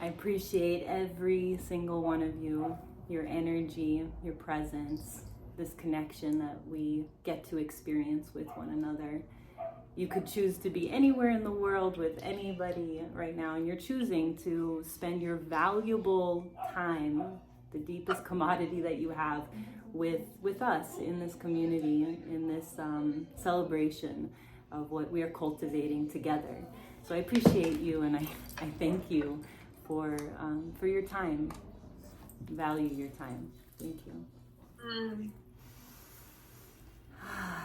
I appreciate every single one of you, your energy, your presence, this connection that we get to experience with one another. You could choose to be anywhere in the world with anybody right now, and you're choosing to spend your valuable time, the deepest commodity that you have, with us in this community, in this celebration of what we are cultivating together. So I appreciate you, and I thank you for your time. Value your time. Thank you.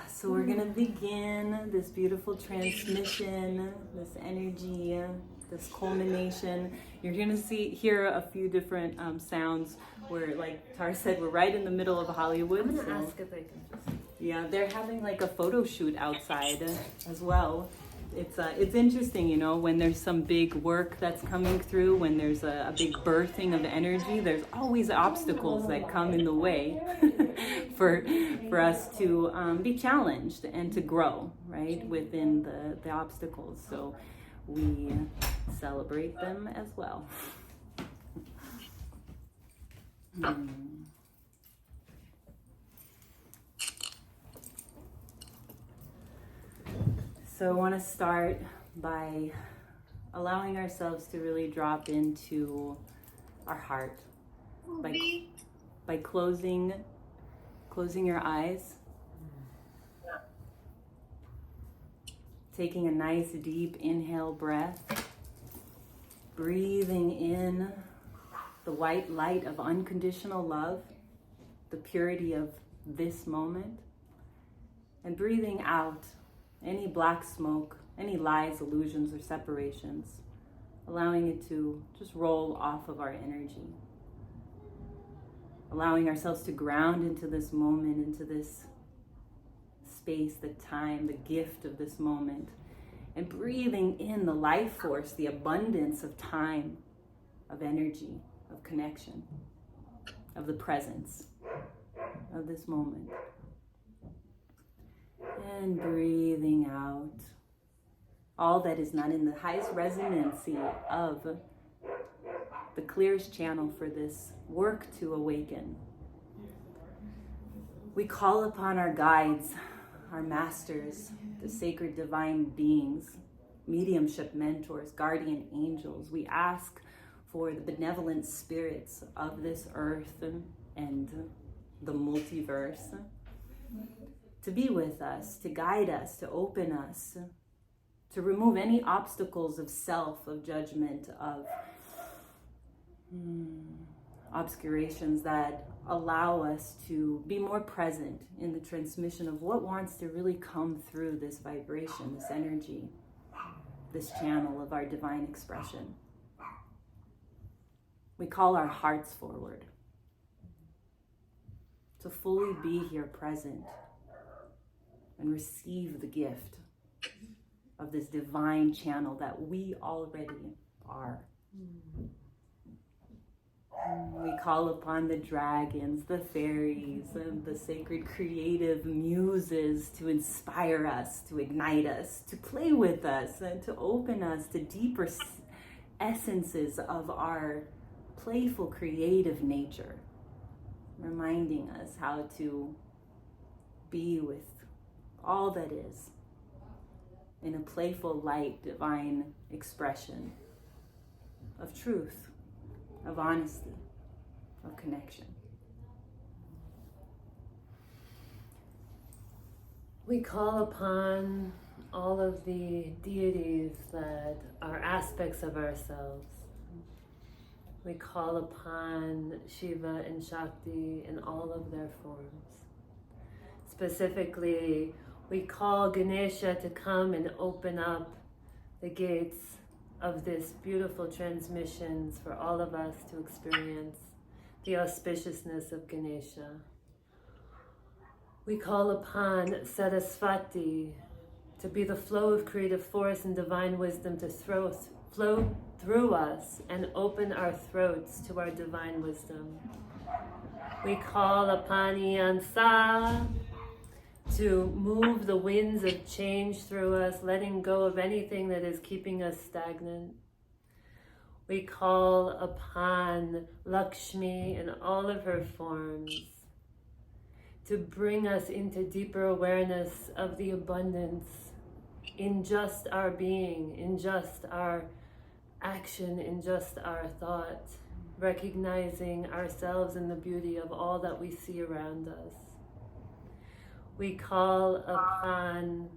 So we're gonna begin this beautiful transmission, this energy, this culmination. You're gonna hear a few different sounds. Where, like Tara said, we're right in the middle of Hollywood. I'm gonna ask if I can just. Yeah, they're having like a photo shoot outside as well. It's interesting, you know, when there's some big work that's coming through, when there's a big birthing of energy, there's always obstacles that come in the way for us to be challenged and to grow, right, within the obstacles. So we celebrate them as well. So I want to start by allowing ourselves to really drop into our heart by closing your eyes, taking a nice deep inhale breath, breathing in the white light of unconditional love, the purity of this moment, and breathing out any black smoke, any lies, illusions, or separations, allowing it to just roll off of our energy. Allowing ourselves to ground into this moment, into this space, the time, the gift of this moment, and breathing in the life force, the abundance of time, of energy, of connection, of the presence of this moment. And breathing out all that is not in the highest resonancy of the clearest channel for this work to awaken. We call upon our guides, our masters, the sacred divine beings, mediumship mentors, guardian angels. We ask for the benevolent spirits of this earth and the multiverse to be with us, to guide us, to open us, to remove any obstacles of self, of judgment, of obscurations that allow us to be more present in the transmission of what wants to really come through this vibration, this energy, this channel of our divine expression. We call our hearts forward to fully be here present and receive the gift of this divine channel that we already are. We call upon the dragons, the fairies, and the sacred creative muses to inspire us, to ignite us, to play with us, and to open us to deeper essences of our playful creative nature, reminding us how to be with all that is in a playful, light, divine expression of truth, of honesty, of connection. We call upon all of the deities that are aspects of ourselves. We call upon Shiva and Shakti in all of their forms. Specifically, we call Ganesha to come and open up the gates of this beautiful transmissions for all of us to experience the auspiciousness of Ganesha. We call upon Saraswati to be the flow of creative force and divine wisdom to flow through us and open our throats to our divine wisdom. We call upon Iansa to move the winds of change through us, letting go of anything that is keeping us stagnant. We call upon Lakshmi in all of her forms to bring us into deeper awareness of the abundance in just our being, in just our action, in just our thought, recognizing ourselves in the beauty of all that we see around us. We call upon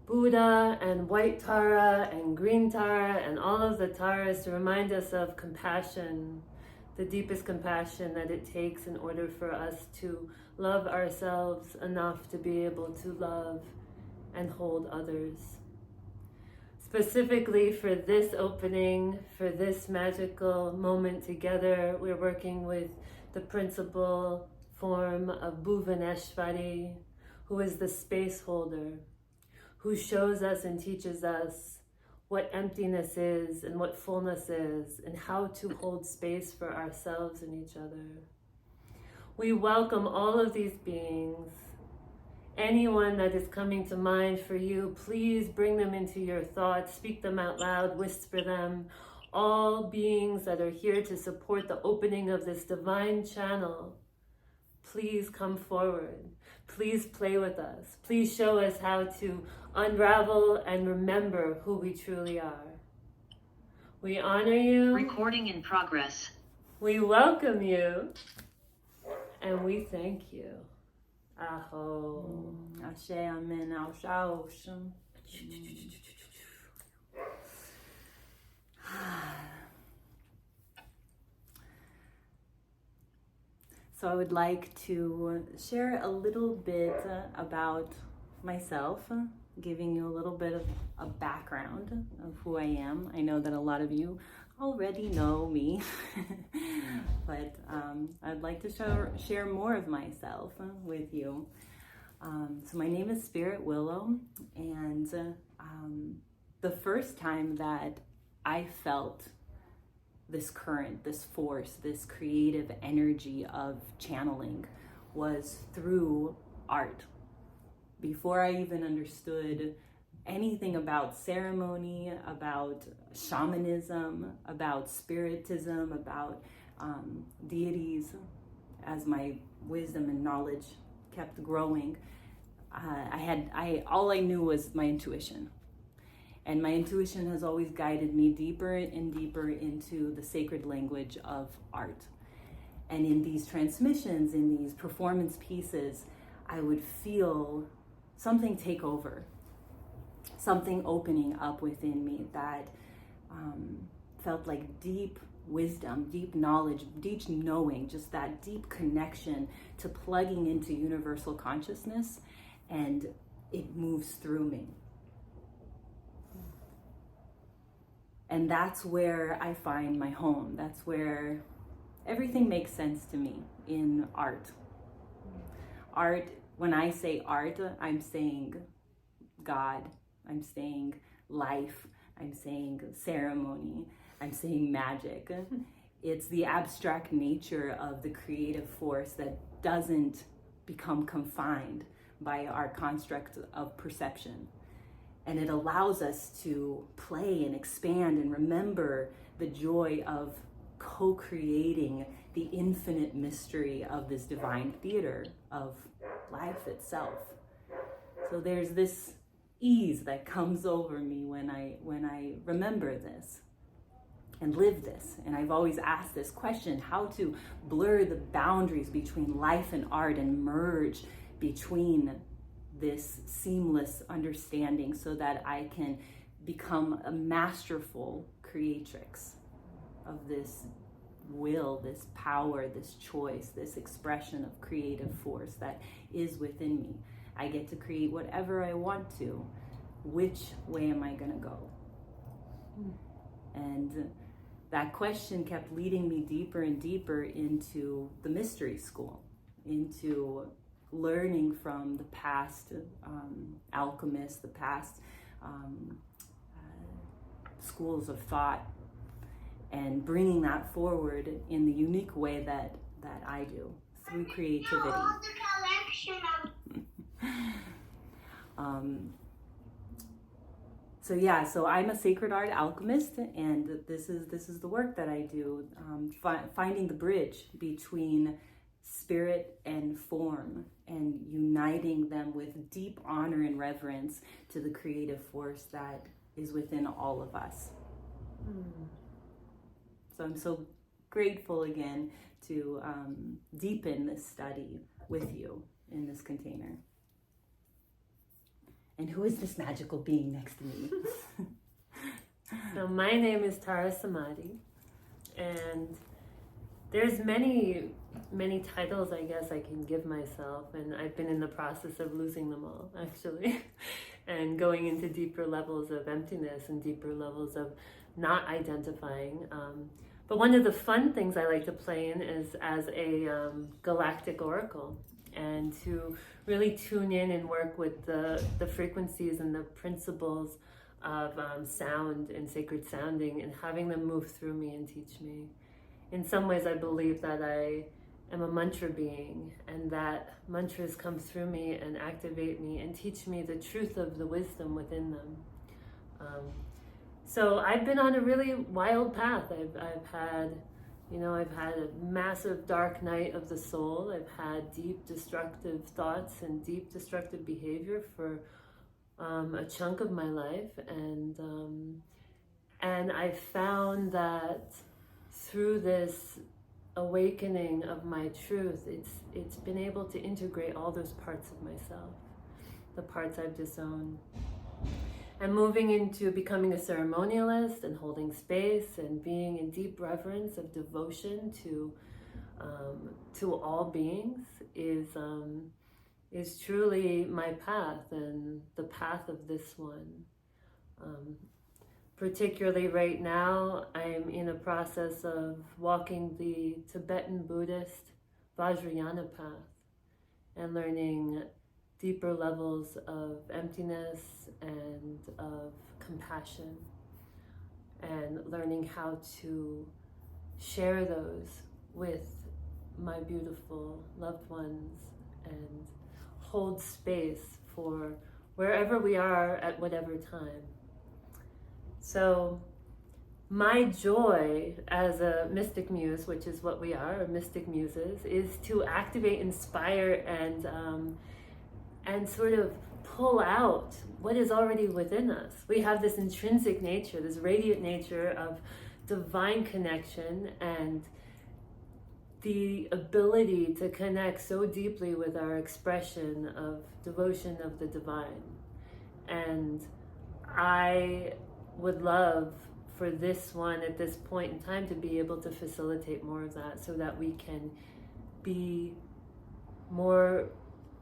Buddha and white Tara and green Tara and all of the Taras to remind us of compassion, the deepest compassion that it takes in order for us to love ourselves enough to be able to love and hold others. Specifically for this opening, for this magical moment together, we're working with the principal form of Bhuvaneshwari, who is the space holder, who shows us and teaches us what emptiness is and what fullness is and how to hold space for ourselves and each other. We welcome all of these beings. Anyone that is coming to mind for you, please bring them into your thoughts, speak them out loud, whisper them. All beings that are here to support the opening of this divine channel, please come forward. Please play with us. Please show us how to unravel and remember who we truly are. We honor you. Recording in progress. We welcome you. And we thank you. Aho. Ashe, amen, Ashe. So I would like to share a little bit about myself, giving you a little bit of a background of who I am. I know that a lot of you already know me, but I'd like to share more of myself with you. So my name is Spirit Willow, and the first time that I felt this current, this force, this creative energy of channeling was through art. Before I even understood anything about ceremony, about shamanism, about spiritism, about deities, as my wisdom and knowledge kept growing, all I knew was my intuition. And my intuition has always guided me deeper and deeper into the sacred language of art. And in these transmissions, in these performance pieces, I would feel something take over, something opening up within me that felt like deep wisdom, deep knowledge, deep knowing, just that deep connection to plugging into universal consciousness, and it moves through me. And that's where I find my home. That's where everything makes sense to me in art. Art, when I say art, I'm saying God, I'm saying life, I'm saying ceremony, I'm saying magic. It's the abstract nature of the creative force that doesn't become confined by our construct of perception. And it allows us to play and expand and remember the joy of co-creating the infinite mystery of this divine theater of life itself. So there's this ease that comes over me when I remember this and live this. And I've always asked this question, how to blur the boundaries between life and art and merge between this seamless understanding so that I can become a masterful creatrix of this will, this power, this choice, this expression of creative force that is within me. I get to create whatever I want to. Which way am I going to go? And that question kept leading me deeper and deeper into the mystery school, into learning from the past alchemists, the past schools of thought, and bringing that forward in the unique way that I do, through creativity. So I'm a sacred art alchemist, and this is the work that I do, finding the bridge between spirit and form, and uniting them with deep honor and reverence to the creative force that is within all of us. So I'm so grateful again to deepen this study with you in this container. And who is this magical being next to me? So my name is Tara Samadhi, and there's many titles I guess I can give myself, and I've been in the process of losing them all actually, and going into deeper levels of emptiness and deeper levels of not identifying. But one of the fun things I like to play in is as a galactic oracle, and to really tune in and work with the frequencies and the principles of sound and sacred sounding, and having them move through me and teach me. In some ways, I believe that I am a mantra being, and that mantras come through me and activate me and teach me the truth of the wisdom within them. So I've been on a really wild path. I've had a massive dark night of the soul. I've had deep destructive thoughts and deep destructive behavior for a chunk of my life, and I found that through this awakening of my truth, it's been able to integrate all those parts of myself, the parts I've disowned. I'm moving into becoming a ceremonialist and holding space and being in deep reverence of devotion to all beings is truly my path, and the path of this one. Particularly right now, I'm in a process of walking the Tibetan Buddhist Vajrayana path and learning deeper levels of emptiness and of compassion, and learning how to share those with my beautiful loved ones and hold space for wherever we are at whatever time. So my joy as a mystic muse, which is what we are, mystic muses, is to activate, inspire, and sort of pull out what is already within us. We have this intrinsic nature, this radiant nature of divine connection, and the ability to connect so deeply with our expression of devotion of the divine. And I would love for this one at this point in time to be able to facilitate more of that, so that we can be more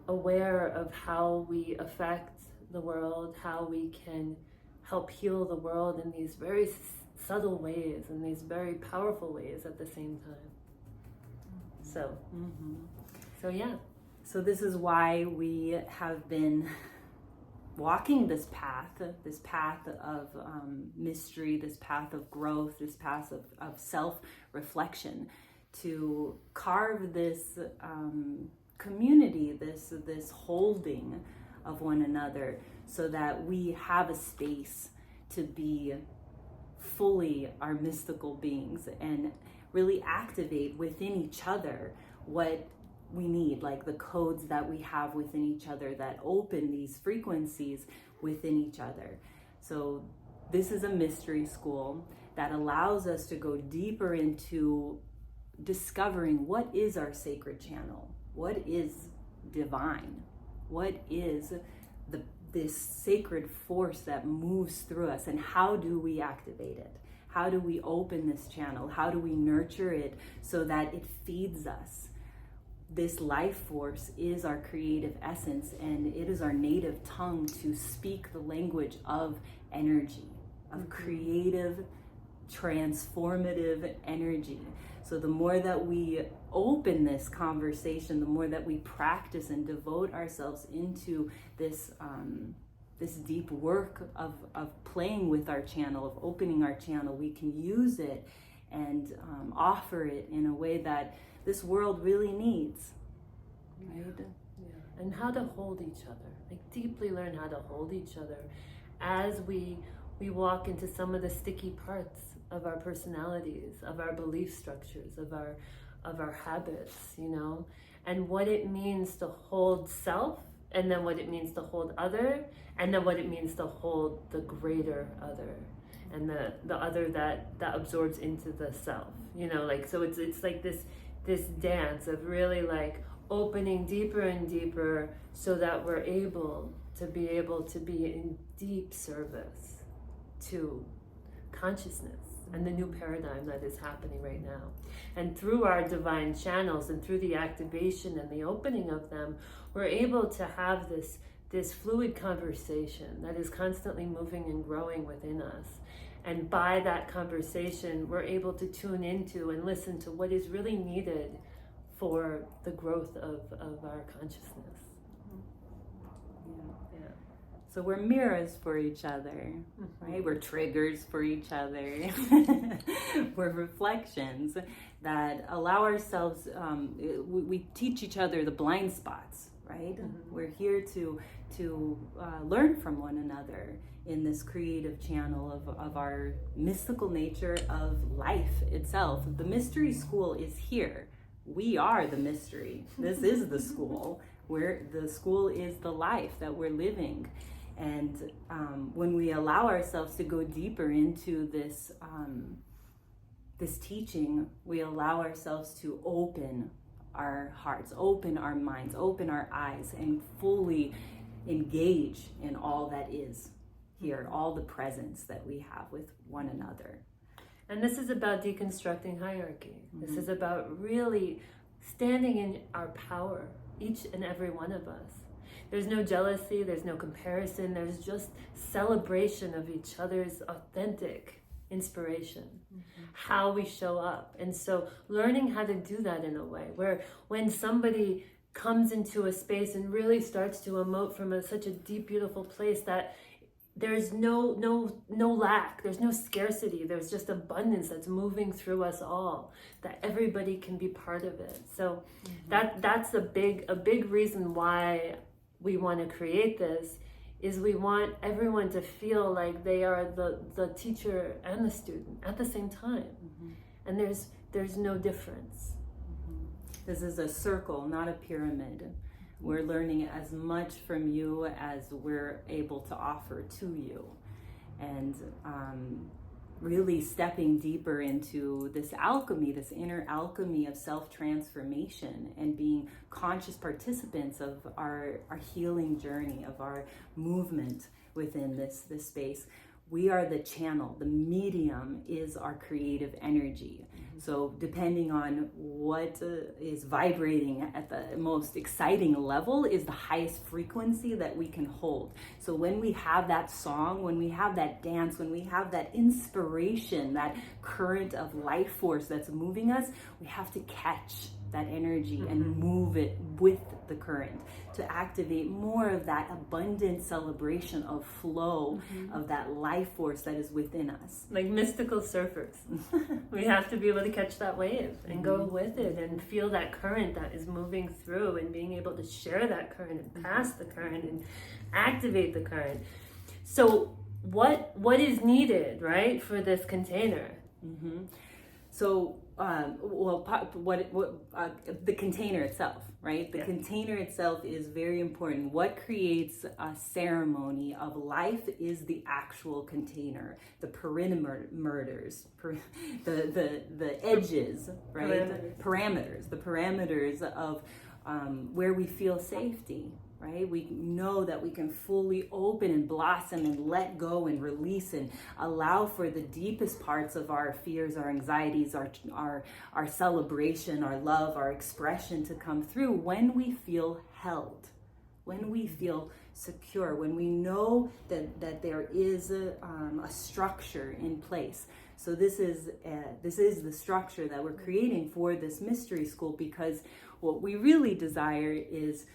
aware of how we affect the world, how we can help heal the world in these very subtle ways and these very powerful ways at the same time. So yeah. So this is why we have been walking this path of mystery, this path of growth, this path of self-reflection, to carve this community, this holding of one another, so that we have a space to be fully our mystical beings and really activate within each other what we need, like the codes that we have within each other that open these frequencies within each other. So this is a mystery school that allows us to go deeper into discovering what is our sacred channel, what is divine, what is this sacred force that moves through us, and how do we activate it? How do we open this channel? How do we nurture it so that it feeds us? This life force is our creative essence, and it is our native tongue to speak the language of energy, of creative, transformative energy. So the more that we open this conversation, the more that we practice and devote ourselves into this deep work of playing with our channel, of opening our channel, we can use it and offer it in a way that this world really needs. Right? Yeah. And how to hold each other, like deeply learn how to hold each other as we we walk into some of the sticky parts of our personalities, of our belief structures, of our habits, you know, and what it means to hold self, and then what it means to hold other, and then what it means to hold the greater other, and the other that absorbs into the self, you know, like, so it's like this dance of really like opening deeper and deeper so that we're able to be in deep service to consciousness and the new paradigm that is happening right now. And through our divine channels and through the activation and the opening of them, we're able to have this fluid conversation that is constantly moving and growing within us. And by that conversation, we're able to tune into and listen to what is really needed for the growth of our consciousness. Yeah. So we're mirrors for each other, right? We're triggers for each other. We're reflections that allow ourselves, we teach each other the blind spots, right? We're here to learn from one another in this creative channel of our mystical nature of life itself. The mystery school is here. We are the mystery. This is the school, where the school is the life that we're living. And when we allow ourselves to go deeper into this teaching, we allow ourselves to open our hearts, open our minds, open our eyes, and fully engage in all that is here, all the presence that we have with one another. And this is about deconstructing hierarchy. This is about really standing in our power, each and every one of us. There's no jealousy, there's no comparison, there's just celebration of each other's authentic inspiration, how we show up. And so learning how to do that in a way where when somebody comes into a space and really starts to emote from such a deep, beautiful place, that there's no lack, there's no scarcity, there's just abundance that's moving through us all, that everybody can be part of it. So that's a big reason why we want to create this, is we want everyone to feel like they are the teacher and the student at the same time. And there's no difference. This is a circle, not a pyramid. We're learning as much from you as we're able to offer to you. And really stepping deeper into this alchemy, this inner alchemy of self-transformation, and being conscious participants of our healing journey, of our movement within this space. We are the channel. The medium is our creative energy. So depending on what is vibrating at the most exciting level is the highest frequency that we can hold. So when we have that song, when we have that dance, when we have that inspiration, that current of life force that's moving us, we have to catch that energy and move it with the current to activate more of that abundant celebration of flow, of that life force that is within us. Like mystical surfers. We have to be able to catch that wave and go with it and feel that current that is moving through, and being able to share that current and pass the current and activate the current. So what is needed, right, for this container? So, the container itself, right? The container itself is very important. What creates a ceremony of life is the actual container, the perimeters, the edges, right? The parameters of where we feel safety. Right? We know that we can fully open and blossom and let go and release and allow for the deepest parts of our fears, our anxieties, our celebration, our love, our expression to come through when we feel held, when we feel secure, when we know that there is a structure in place. So this is the structure that we're creating for this mystery school, because what we really desire is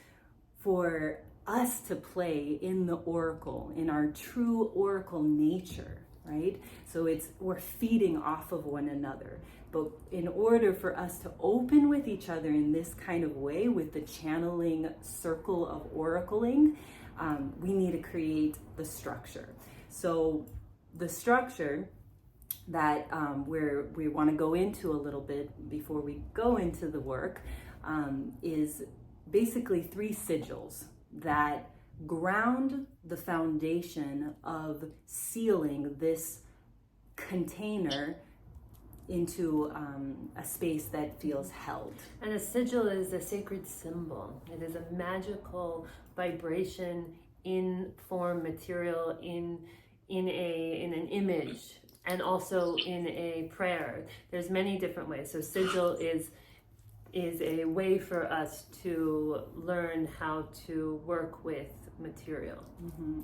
for us to play in the oracle, in our true oracle nature, right? So we're feeding off of one another. But in order for us to open with each other in this kind of way, with the channeling circle of oracling, we need to create the structure. So the structure that we want to go into a little bit before we go into the work is basically 3 sigils that ground the foundation of sealing this container into a space that feels held. And a sigil is a sacred symbol. It is a magical vibration in form, material, in an image, and also in a prayer. There's many different ways. So sigil is a way for us to learn how to work with material.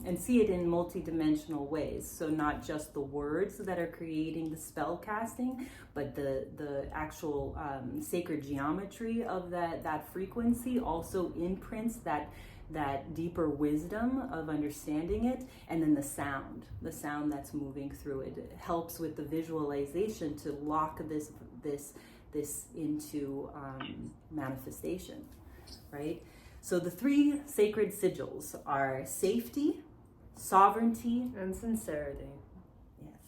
And see it in multidimensional ways. So not just the words that are creating the spell casting, but the actual sacred geometry of that frequency also imprints that deeper wisdom of understanding it. And then the sound that's moving through it helps with the visualization to lock this into manifestation, right? So the 3 sacred sigils are safety, sovereignty, and sincerity. Yes.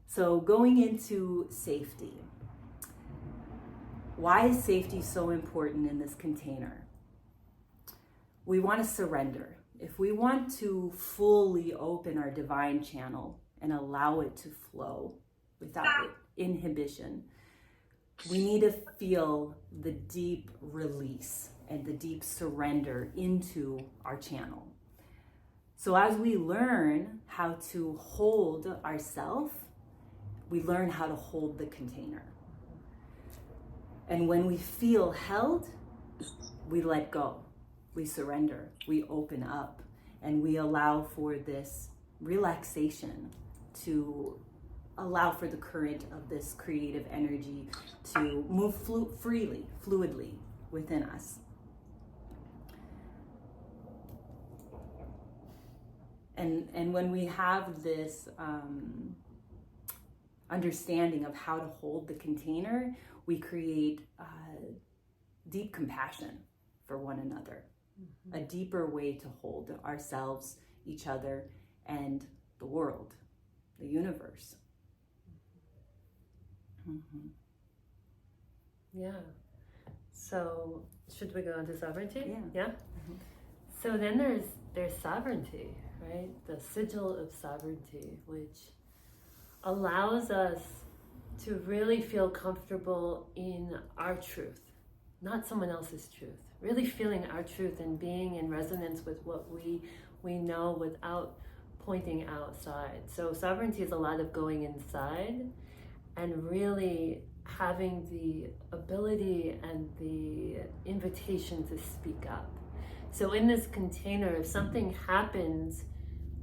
So going into safety. Why is safety so important in this container? We want to surrender. If we want to fully open our divine channel and allow it to flow without inhibition, we need to feel the deep release and the deep surrender into our channel. So as we learn how to hold ourselves, we learn how to hold the container. And when we feel held, we let go, we surrender, we open up, and we allow for this relaxation to allow for the current of this creative energy to move fluidly within us. And when we have this understanding of how to hold the container, we create deep compassion for one another, a deeper way to hold ourselves, each other, and the world, the universe. Yeah. So should we go into sovereignty? Yeah. So then there's sovereignty, right? The sigil of sovereignty, which allows us to really feel comfortable in our truth, not someone else's truth. Really feeling our truth and being in resonance with what we know without pointing outside. So sovereignty is a lot of going inside and really having the ability and the invitation to speak up. So in this container, if something happens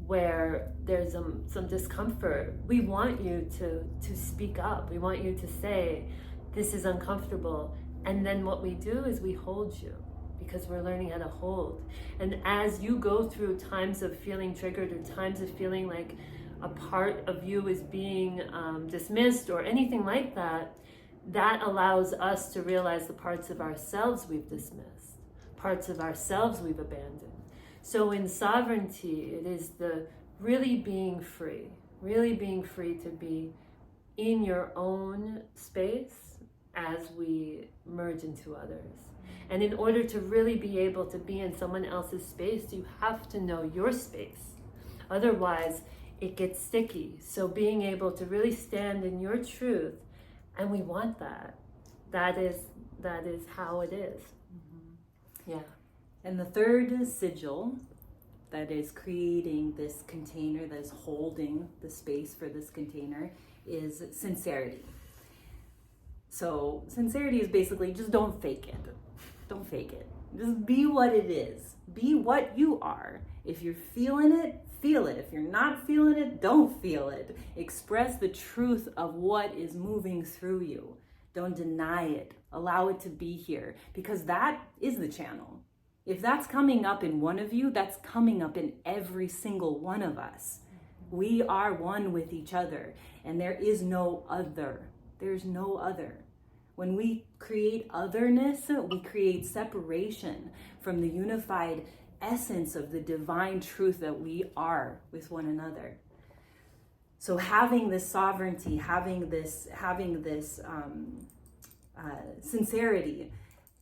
where there's some discomfort, we want you to speak up. We want you to say, this is uncomfortable. And then what we do is we hold you, because we're learning how to hold. And as you go through times of feeling triggered or times of feeling like a part of you is being dismissed or anything like that, that allows us to realize the parts of ourselves we've dismissed, parts of ourselves we've abandoned. So in sovereignty, it is the really being free to be in your own space as we merge into others. And in order to really be able to be in someone else's space, you have to know your space. Otherwise, it gets sticky. So being able to really stand in your truth, and we want that. That is how it is. Yeah. And the third sigil that is creating this container, that is holding the space for this container, is sincerity. So sincerity is basically just don't fake it. Don't fake it. Just be what it is. Be what you are. If you're feeling it, feel it. If you're not feeling it, don't feel it. Express the truth of what is moving through you. Don't deny it. Allow it to be here, because that is the channel. If that's coming up in one of you, that's coming up in every single one of us. We are one with each other, and there is no other. There's no other. When we create otherness, we create separation from the unified essence of the divine truth that we are with one another. So having this sovereignty, having this sincerity,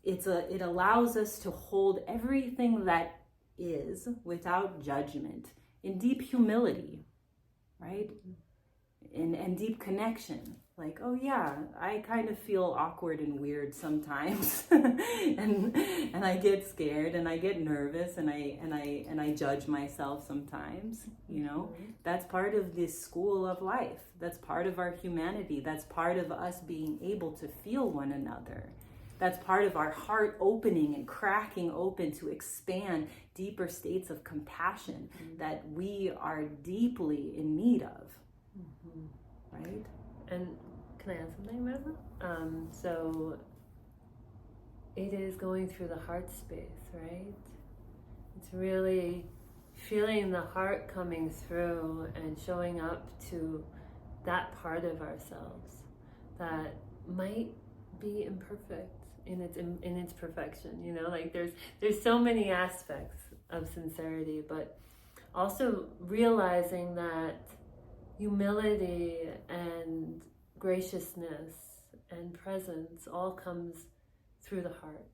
it allows us to hold everything that is without judgment, in deep humility, right? And deep connection. Like, oh yeah, I kind of feel awkward and weird sometimes, and I get scared and I get nervous and I judge myself sometimes. You know, that's part of this school of life. That's part of our humanity. That's part of us being able to feel one another. That's part of our heart opening and cracking open to expand deeper states of compassion that we are deeply in need of. Right? And can I add something, Reza? So it is going through the heart space, right? It's really feeling the heart coming through and showing up to that part of ourselves that might be imperfect in its perfection. You know, like there's so many aspects of sincerity, but also realizing that humility and graciousness and presence all comes through the heart.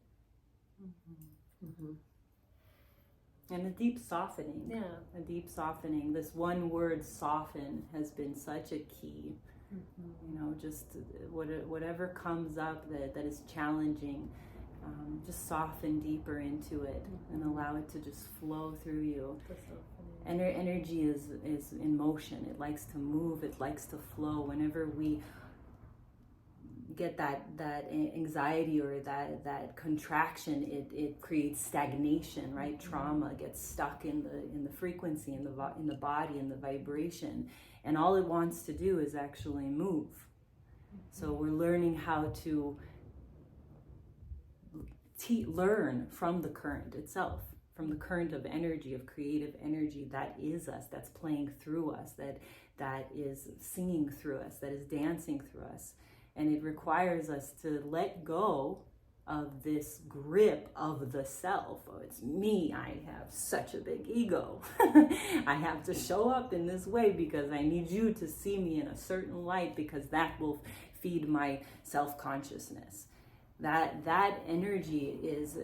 And a deep softening. Yeah. A deep softening. This one word, soften, has been such a key. You know, just whatever comes up that is challenging, just soften deeper into it and allow it to just flow through you. Energy is in motion. It likes to move. It likes to flow. Whenever we get that anxiety or that contraction, it creates stagnation, right? Trauma gets stuck in the frequency, in the body, in the vibration, and all it wants to do is actually move. So we're learning how to learn from the current itself, from the current of energy, of creative energy that is us, that's playing through us, that is singing through us, that is dancing through us. And it requires us to let go of this grip of the self. Oh, it's me. I have such a big ego. I have to show up in this way because I need you to see me in a certain light, because that will feed my self-consciousness. That energy is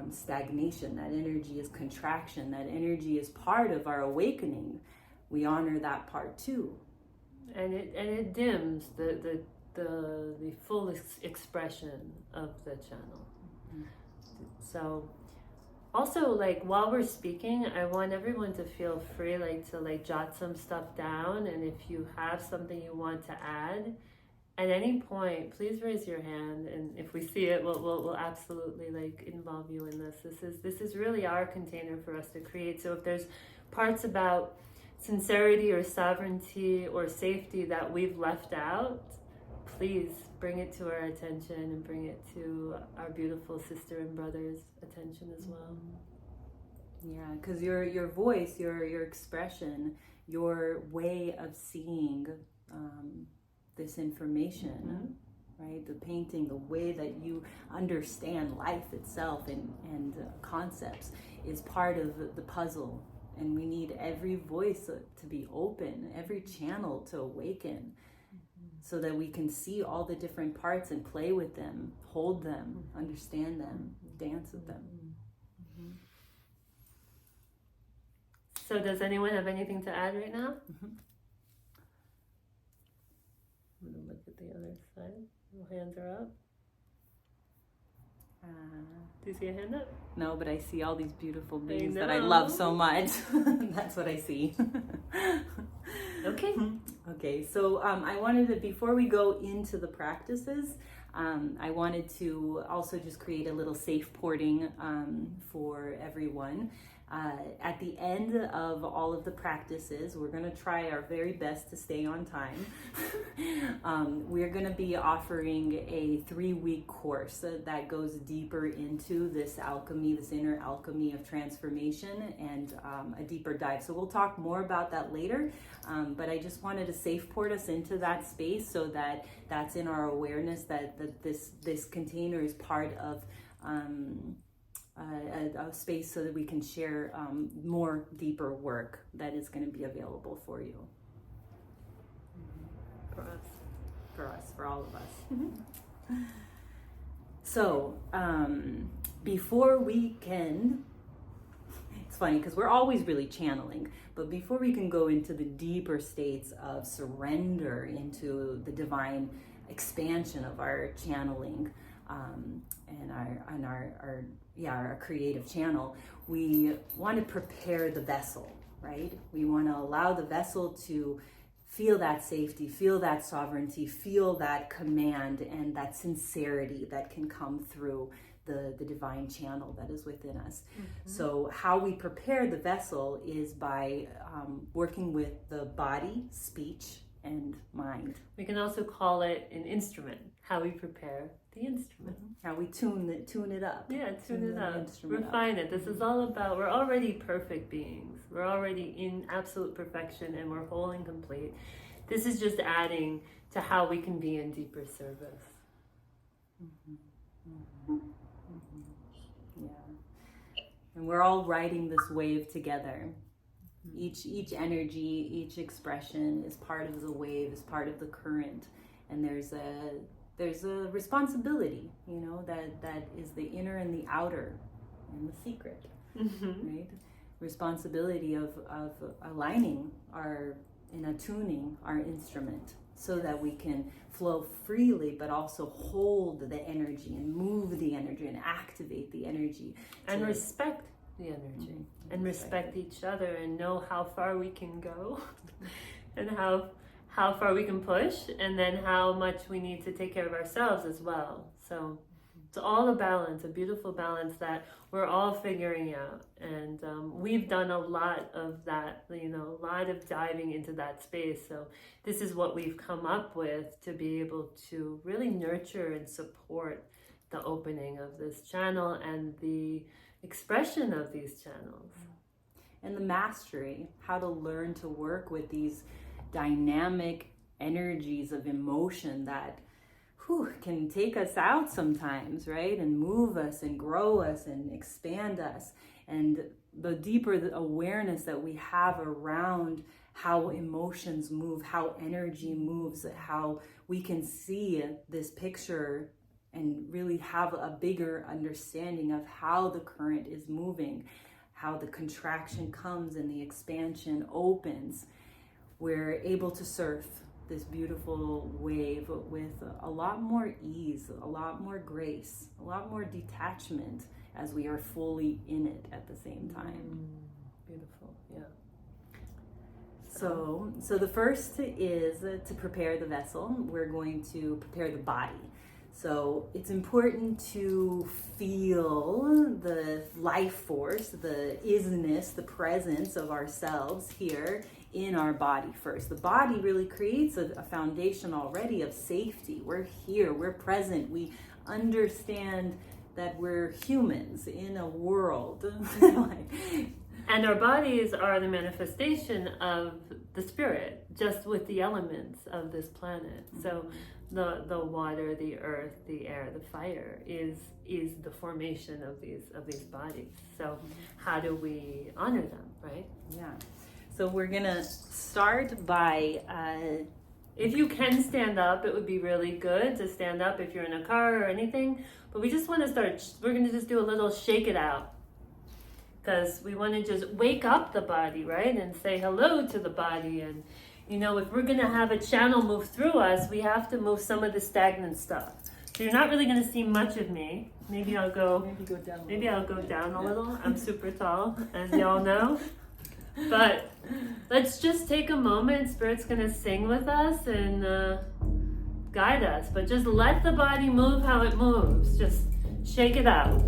stagnation. That energy is contraction. That energy is part of our awakening. We honor that part too. And it dims the full expression of the channel. So also, like, while we're speaking, I want everyone to feel free to jot some stuff down, and if you have something you want to add at any point, please raise your hand, and if we see it, we'll absolutely involve you in this. This is really our container for us to create. So if there's parts about sincerity or sovereignty or safety that we've left out, please bring it to our attention and bring it to our beautiful sister and brother's attention as well. Yeah, because your voice, your expression, your way of seeing this information, right? The painting, the way that you understand life itself and concepts is part of the puzzle. And we need every voice to be open, every channel to awaken, so that we can see all the different parts and play with them, hold them, understand them, dance with them. So does anyone have anything to add right now? I'm going to look at the other side. All hands are up. Do you see a hand up? No, but I see all these beautiful beings that I love so much. That's what I see. Okay, so I wanted to, before we go into the practices, I wanted to also just create a little safe porting for everyone. At the end of all of the practices, we're going to try our very best to stay on time. We're going to be offering a 3-week course that goes deeper into this alchemy, this inner alchemy of transformation, and a deeper dive. So we'll talk more about that later, but I just wanted to safe port us into that space so that that's in our awareness, that this container is part of a space so that we can share more deeper work that is going to be available for you. for all of us. So, before we can, it's funny because we're always really channeling, but before we can go into the deeper states of surrender into the divine expansion of our channeling, and our creative channel, we want to prepare the vessel, right? We want to allow the vessel to feel that safety, feel that sovereignty, feel that command and that sincerity that can come through the divine channel that is within us. So how we prepare the vessel is by working with the body, speech, and mind. We can also call it an instrument, how we prepare the instrument. How we tune it up. Yeah, tune it up, refine it. This is all about, we're already perfect beings. We're already in absolute perfection and we're whole and complete. This is just adding to how we can be in deeper service. Yeah. And we're all riding this wave together. Each energy, each expression is part of the wave, is part of the current. And there's a responsibility, that is the inner and the outer and the secret, right? Responsibility of aligning and attuning our instrument so that we can flow freely, but also hold the energy and move the energy and activate the energy. And respect the energy and respect each other and know how far we can go and how far we can push, and then how much we need to take care of ourselves as well. So it's all a balance, a beautiful balance that we're all figuring out. And we've done a lot of that, a lot of diving into that space. So this is what we've come up with to be able to really nurture and support the opening of this channel and the expression of these channels. And the mastery, how to learn to work with these dynamic energies of emotion that can take us out sometimes, right? And move us and grow us and expand us. And the deeper the awareness that we have around how emotions move, how energy moves, how we can see this picture and really have a bigger understanding of how the current is moving, how the contraction comes and the expansion opens. We're able to surf this beautiful wave with a lot more ease, a lot more grace, a lot more detachment as we are fully in it at the same time. Beautiful, yeah. So the first is to prepare the vessel. We're going to prepare the body. So it's important to feel the life force, the isness, the presence of ourselves here in our body first. The body really creates a foundation already of safety. We're here, we're present, we understand that we're humans in a world. And our bodies are the manifestation of the spirit, just with the elements of this planet. So the water, the earth, the air, the fire is the formation of these bodies. So how do we honor them, right? Yeah. So we're gonna start by if you can stand up, it would be really good to stand up if you're in a car or anything. But we just want to start. We're gonna just do a little shake it out, because we want to just wake up the body, right, and say hello to the body. And if we're gonna have a channel move through us, we have to move some of the stagnant stuff. So you're not really gonna see much of me. Maybe I'll go down a little. I'm super tall, as y'all know. But let's just take a moment. Spirit's gonna sing with us and guide us. But just let the body move how it moves. Just shake it out.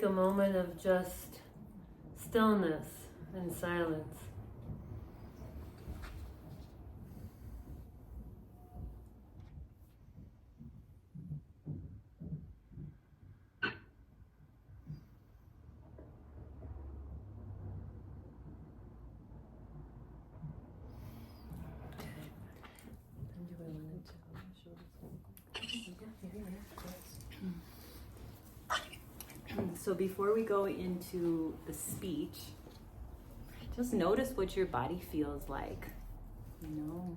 a moment of just stillness and silence. So before we go into the speech, just notice what your body feels like. You know,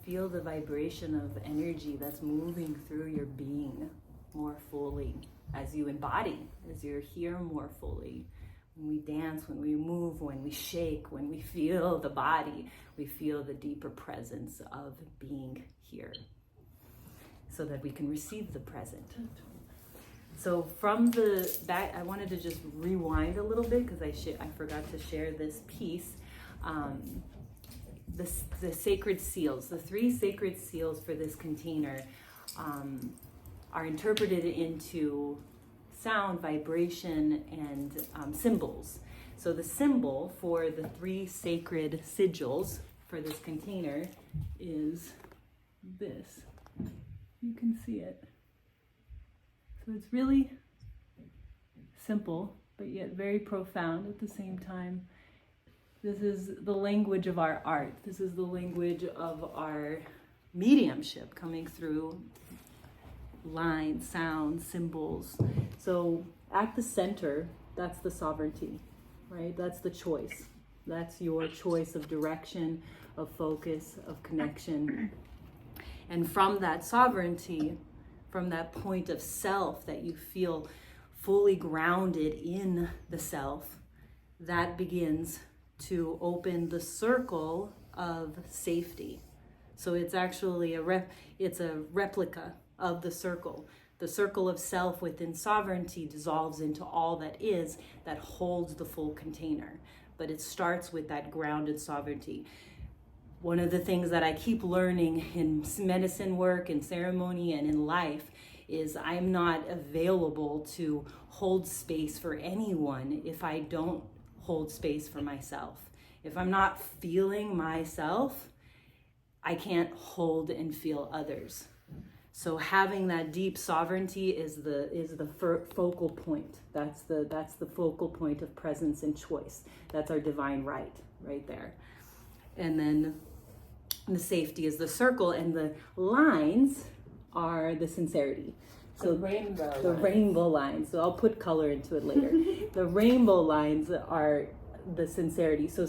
feel the vibration of energy that's moving through your being more fully as you embody, as you're here more fully. When we dance, when we move, when we shake, when we feel the body, we feel the deeper presence of being here so that we can receive the present. So from the back, I wanted to just rewind a little bit because I forgot to share this piece. The sacred seals, the 3 sacred seals for this container are interpreted into sound, vibration, and symbols. So the symbol for the 3 sacred sigils for this container is this. You can see it. So it's really simple, but yet very profound at the same time. This is the language of our art. This is the language of our mediumship coming through lines, sounds, symbols. So at the center, that's the sovereignty, right? That's the choice. That's your choice of direction, of focus, of connection. And from that sovereignty, from that point of self that you feel fully grounded in the self, that begins to open the circle of safety. So it's actually it's a replica of the circle. The circle of self within sovereignty dissolves into all that is, that holds the full container. But it starts with that grounded sovereignty. One of the things that I keep learning in medicine work, in ceremony, and in life is I'm not available to hold space for anyone if I don't hold space for myself. If I'm not feeling myself, I can't hold and feel others. So having that deep sovereignty is the focal point. That's the focal point of presence and choice. That's our divine right there. And then the safety is the circle, and the lines are the sincerity. So the rainbow lines. So I'll put color into it later. The rainbow lines are the sincerity. So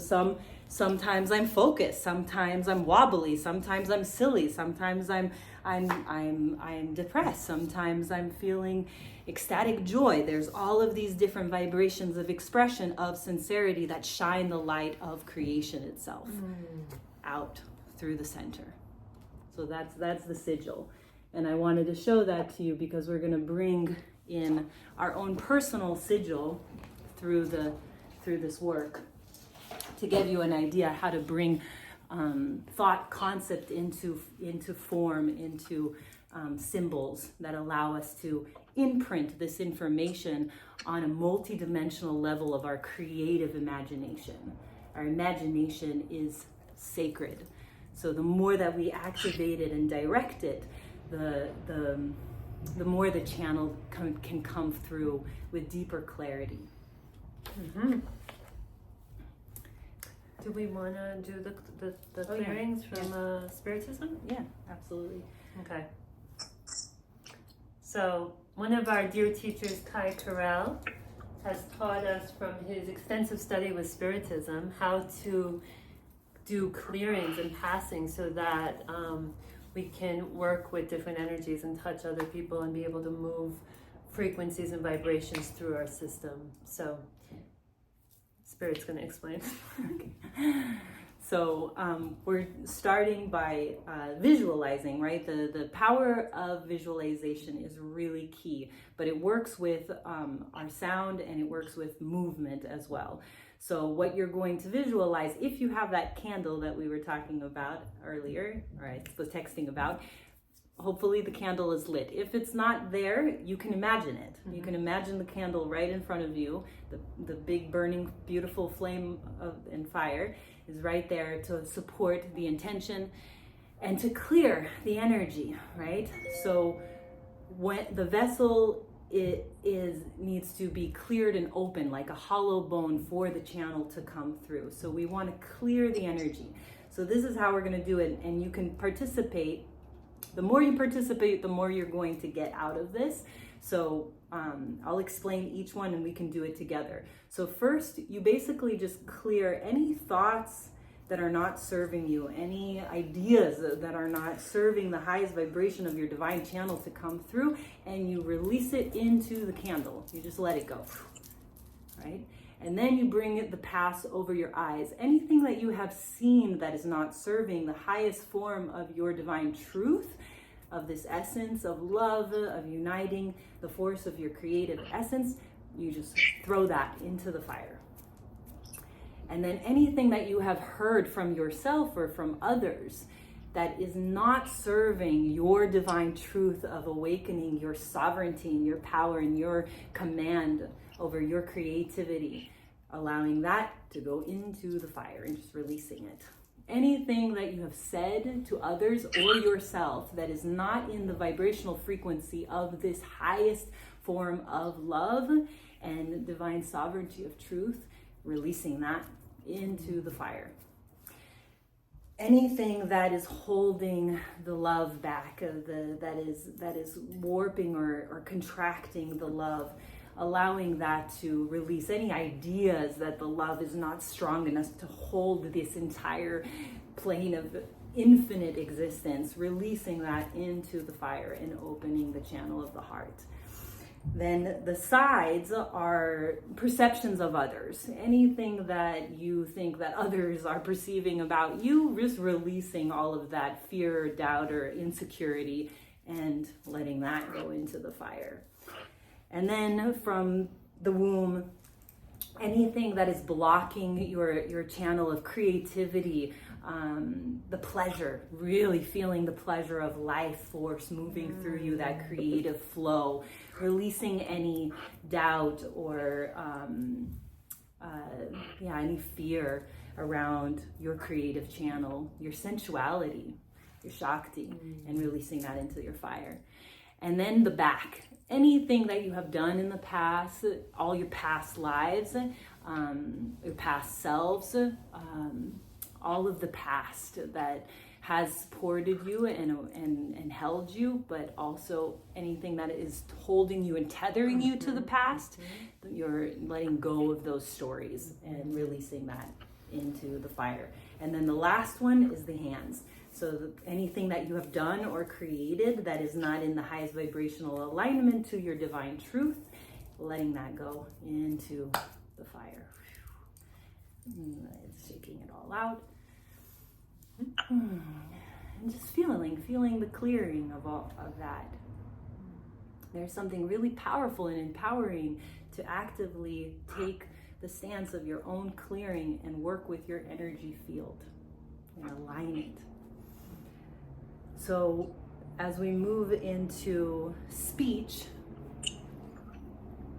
sometimes I'm focused, sometimes I'm wobbly, sometimes I'm silly, sometimes I'm depressed, sometimes I'm feeling ecstatic joy. There's all of these different vibrations of expression of sincerity that shine the light of creation itself out through the center. So that's the sigil. And I wanted to show that to you because we're going to bring in our own personal sigil through this work to give you an idea how to bring thought concept into form, into symbols that allow us to imprint this information on a multidimensional level of our creative imagination. Our imagination is sacred. So the more that we activate it and direct it, the more the channel can come through with deeper clarity. Mm-hmm. Do we want to do the clearings from Spiritism? Yeah, absolutely. Okay. So one of our dear teachers, Kai Carell, has taught us from his extensive study with Spiritism how to do clearings and passing so that we can work with different energies and touch other people and be able to move frequencies and vibrations through our system. So Spirit's going to explain. Okay. So we're starting by visualizing, right? The power of visualization is really key, but it works with our sound and it works with movement as well. So what you're going to visualize, if you have that candle that we were talking about earlier, or I was texting about, hopefully the candle is lit. If it's not there, you can imagine it. You can imagine the candle right in front of you. The big burning beautiful flame and fire is right there to support the intention and to clear the energy, right? So when the vessel needs to be cleared and open, like a hollow bone for the channel to come through. So we want to clear the energy. So this is how we're going to do it, and you can participate. The more you participate, the more you're going to get out of this. So I'll explain each one and we can do it together. So first, you basically just clear any thoughts that are not serving you, any ideas that are not serving the highest vibration of your divine channel to come through, and you release it into the candle. You just let it go, right? And then you bring the past over your eyes. Anything that you have seen that is not serving the highest form of your divine truth, of this essence of love, of uniting the force of your creative essence, you just throw that into the fire. And then anything that you have heard from yourself or from others that is not serving your divine truth of awakening your sovereignty and your power and your command over your creativity, allowing that to go into the fire and just releasing it. Anything that you have said to others or yourself that is not in the vibrational frequency of this highest form of love and divine sovereignty of truth, releasing that into the fire. Anything that is holding the love back, that is warping or contracting the love, allowing that to release. Any ideas that the love is not strong enough to hold this entire plane of infinite existence, releasing that into the fire and opening the channel of the heart. Then the sides are perceptions of others. Anything that you think that others are perceiving about you, just releasing all of that fear, doubt, or insecurity and letting that go into the fire. And then from the womb, anything that is blocking your channel of creativity, the pleasure, really feeling the pleasure of life force moving through you, that creative flow, releasing any doubt or any fear around your creative channel, your sensuality, your Shakti, and releasing that into your fire. And then the back, anything that you have done in the past, all your past lives, your past selves, all of the past that has supported you and held you, but also anything that is holding you and tethering you to the past, you're letting go of those stories and releasing that into the fire. And then the last one is the hands. So anything that you have done or created that is not in the highest vibrational alignment to your divine truth, letting that go into the fire. It's shaking it all out. And just feeling the clearing of all of that. There's something really powerful and empowering to actively take the stance of your own clearing and work with your energy field and align it. So as we move into speech,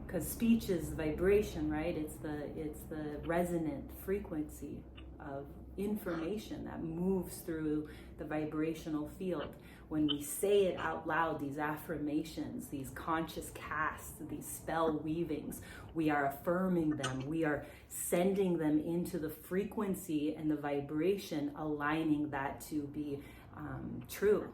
because speech is vibration, right? It's the resonant frequency of information that moves through the vibrational field. When we say it out loud, these affirmations, these conscious casts, these spell weavings, we are affirming them. We are sending them into the frequency and the vibration, aligning that to be true,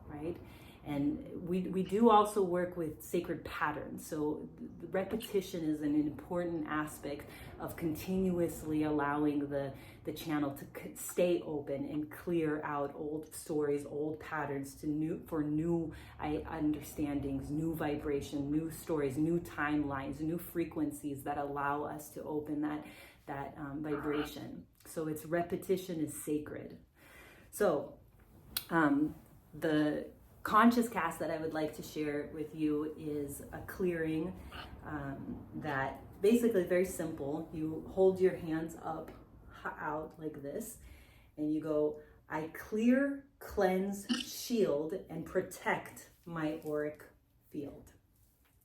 right? And we do also work with sacred patterns. So the repetition is an important aspect of continuously allowing the channel to stay open and clear out old stories, old patterns for new understandings, new vibration, new stories, new timelines, new frequencies that allow us to open that vibration. So its repetition is sacred. So the conscious cast that I would like to share with you is a clearing that basically very simple. You hold your hands up out like this and you go, I clear cleanse, shield, and protect my auric field.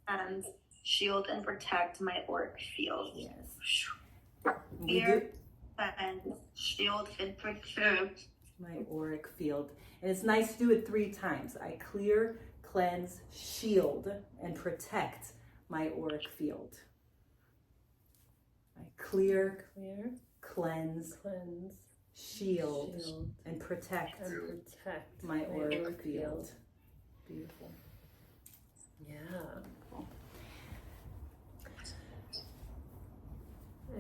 And shield and protect my auric field. Yes. Clear and shield and protect my auric field. And it's nice to do it 3 times. I clear, cleanse, shield, and protect my auric field. I clear, cleanse, shield, and protect my auric field. Beautiful. Yeah.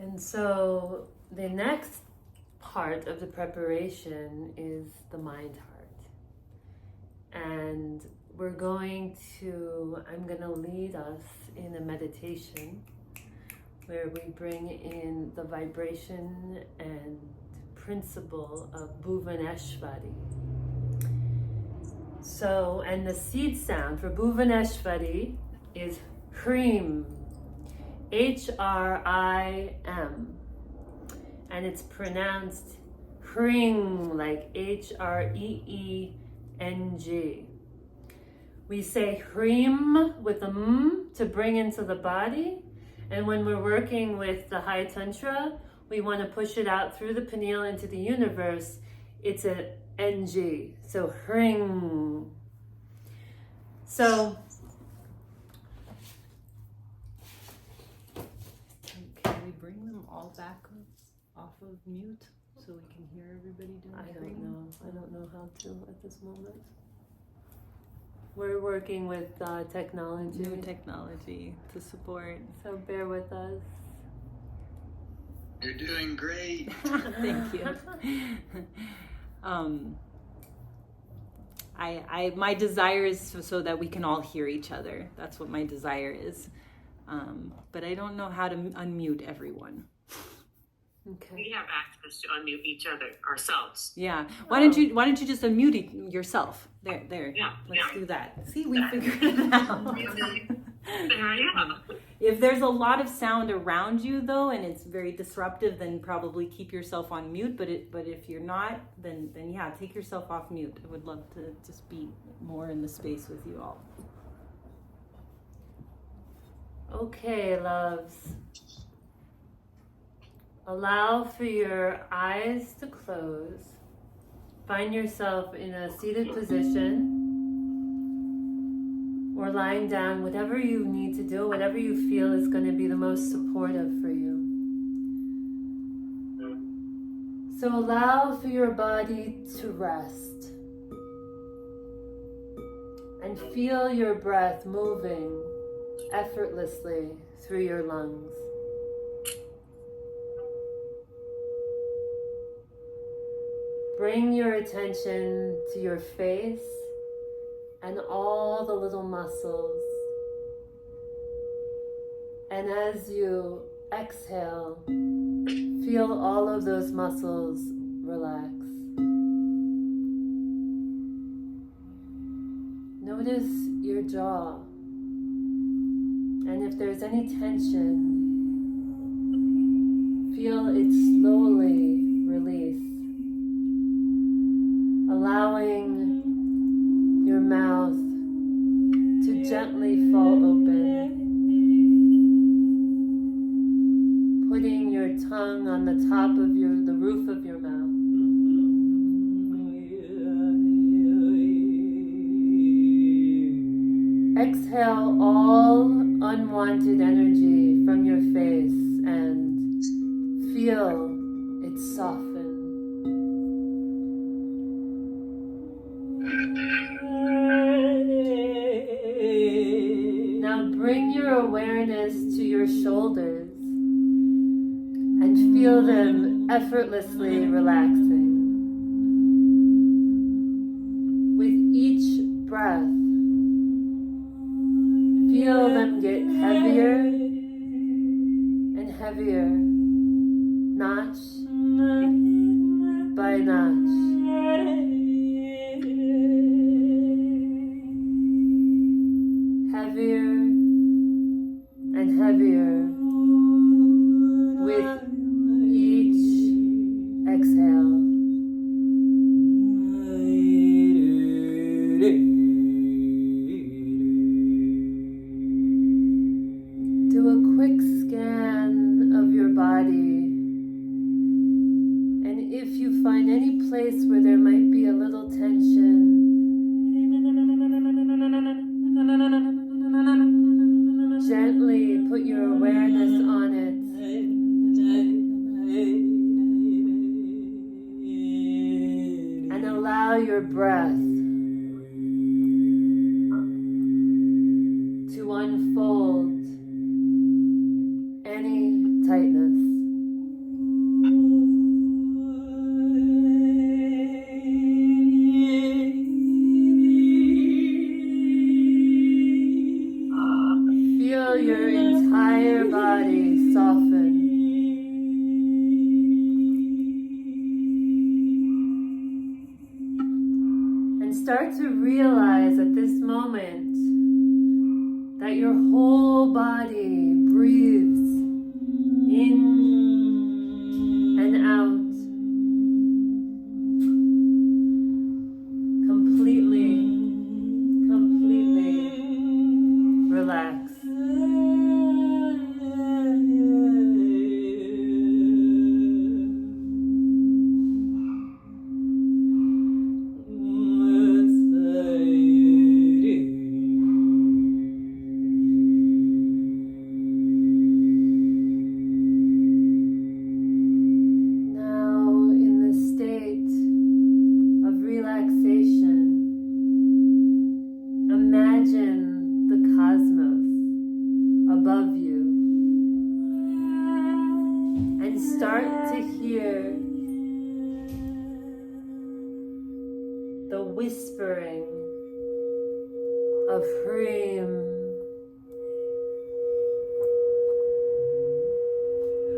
And so the next part of the preparation is the mind heart. And I'm going to lead us in a meditation where we bring in the vibration and principle of Bhuvaneshwari. So, and the seed sound for Bhuvaneshwari is Hrim, H-R-I-M, and it's pronounced Hring, like H-R-E-E-N-G. We say Hrim with the M to bring into the body, and when we're working with the High Tantra, we want to push it out through the pineal into the universe. It's a NG, so Hring. So, can we bring them all back off of mute so we can hear everybody doing I don't know how to at this moment. We're working with technology. New technology to support. So bear with us. You're doing great. Thank you. My desire is so that we can all hear each other. That's what my desire is. But I don't know how to unmute everyone. Okay. We have access to unmute each other ourselves. Yeah. Why don't you just unmute yourself? There. Yeah. Let's do that. See, we figured it out. Yeah. If there's a lot of sound around you though, and it's very disruptive, then probably keep yourself on mute. But if you're not, then yeah, take yourself off mute. I would love to just be more in the space with you all. Okay, loves. Allow for your eyes to close. Find yourself in a seated position or lying down, whatever you need to do, whatever you feel is going to be the most supportive for you. So allow for your body to rest and feel your breath moving effortlessly through your lungs. Bring your attention to your face and all the little muscles. And as you exhale, feel all of those muscles relax. Notice your jaw. And if there's any tension, feel it slowly release. Allowing your mouth to gently fall open. Putting your tongue on the top of the roof of your mouth. Exhale all unwanted energy from your face and feel it soften. Now bring your awareness to your shoulders and feel them effortlessly relaxing. With each breath, feel them get heavier and heavier, notch by notch. Heavier and heavier with each exhale. find any place where there might be a little tension. Gently put your awareness on it. And allow your breath to unfold any tightness. Feel your entire body soften. And start to realize at this moment that your whole body breathes in and out completely relaxed. Start to hear the whispering of Hrim,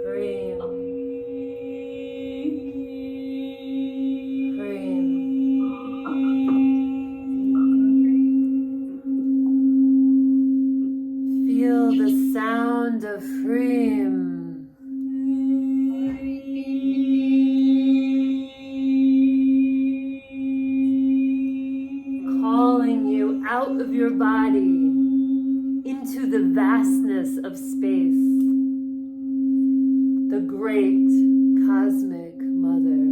Hrim, Hrim. Feel the sound of Hrim. Out of your body into the vastness of space, the great cosmic mother.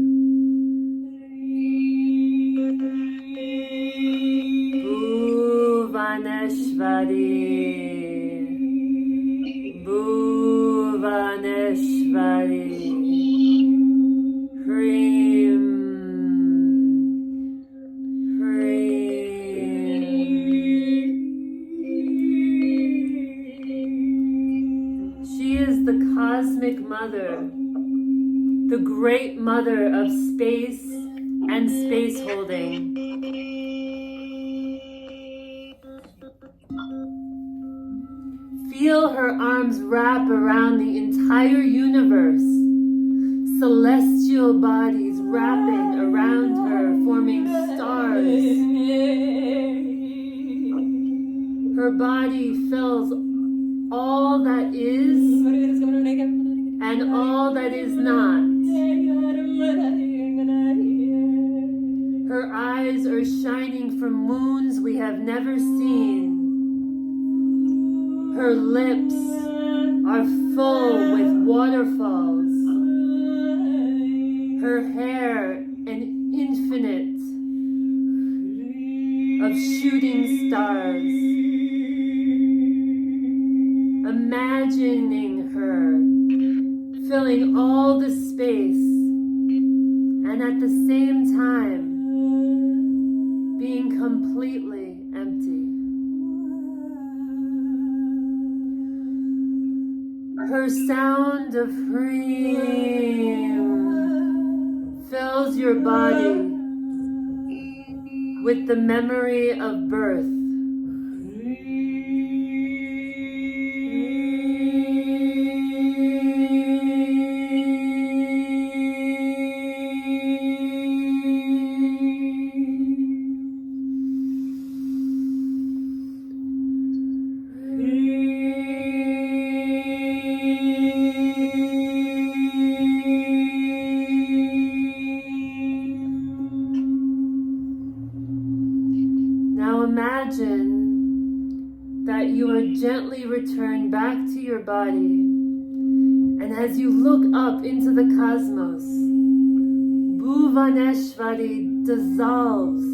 Bhuvaneshwari, Bhuvaneshwari, Hrim. Cosmic Mother, the great mother of space and space holding. Feel her arms wrap around the entire universe, celestial bodies wrapping around her, forming stars. Her body fills all that is and all that is not. Her eyes are shining from moons we have never seen. Her lips are full with waterfalls. Her hair an infinite of shooting stars. Imagining her filling all the space and at the same time being completely empty. Her sound of Hrim fills your body with the memory of birth. Imagine that you are gently returned back to your body, and as you look up into the cosmos, Bhuvaneshwari dissolves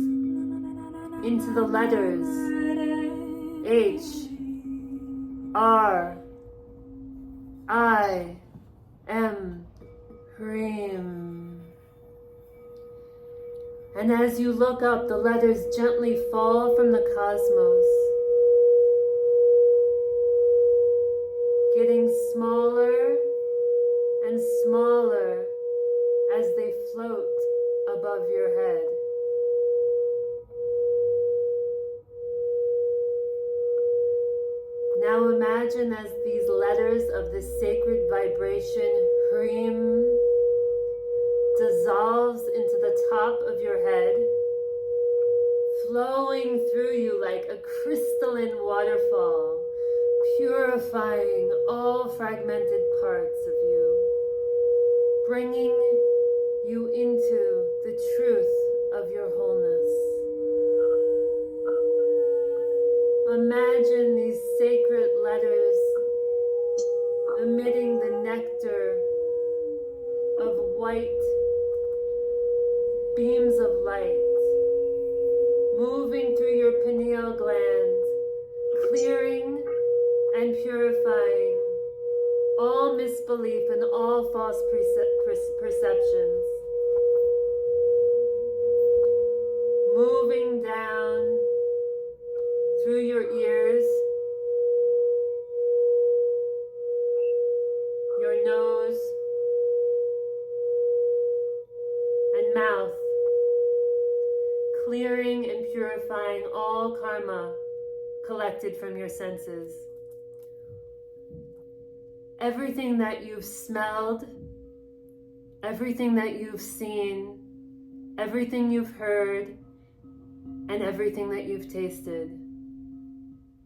into the letters H, R, I, M, Hrim. And as you look up, the letters gently fall from the cosmos, getting smaller and smaller as they float above your head. Now imagine as these letters of this sacred vibration, Hrim, dissolves into the top of your head, flowing through you like a crystalline waterfall, purifying all fragmented parts of you, bringing you into the truth of your wholeness. Imagine these sacred letters emitting the nectar of white beams of light, moving through your pineal gland, clearing and purifying all misbelief and all false perceptions, moving down through your ears, your nose, and mouth, clearing and purifying all karma collected from your senses. Everything that you've smelled, everything that you've seen, everything you've heard, and everything that you've tasted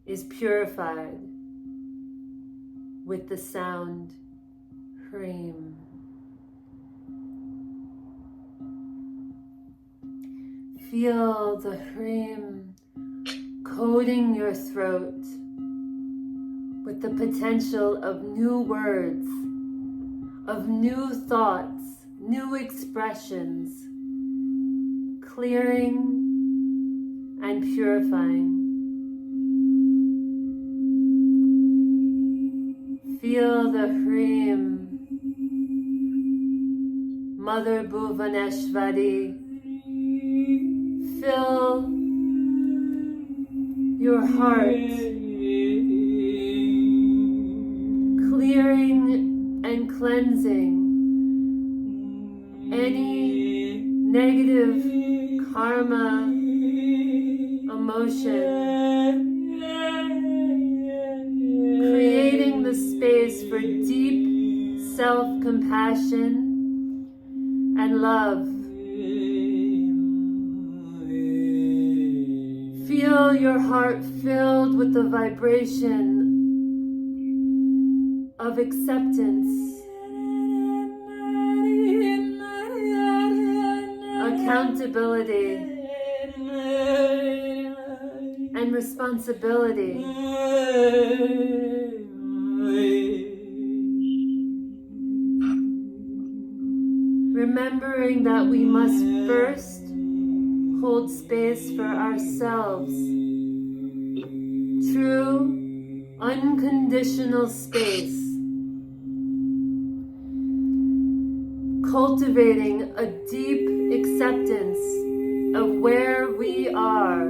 is purified with the sound Hrim. Feel the Hrim coating your throat with the potential of new words, of new thoughts, new expressions, clearing and purifying. Feel the Hrim, Mother Bhuvaneshwari, fill your heart, clearing and cleansing any negative karma, emotion, creating the space for deep self-compassion and love. Feel your heart filled with the vibration of acceptance, accountability, and responsibility. Remembering that we must first hold space for ourselves. True, unconditional space. Cultivating a deep acceptance of where we are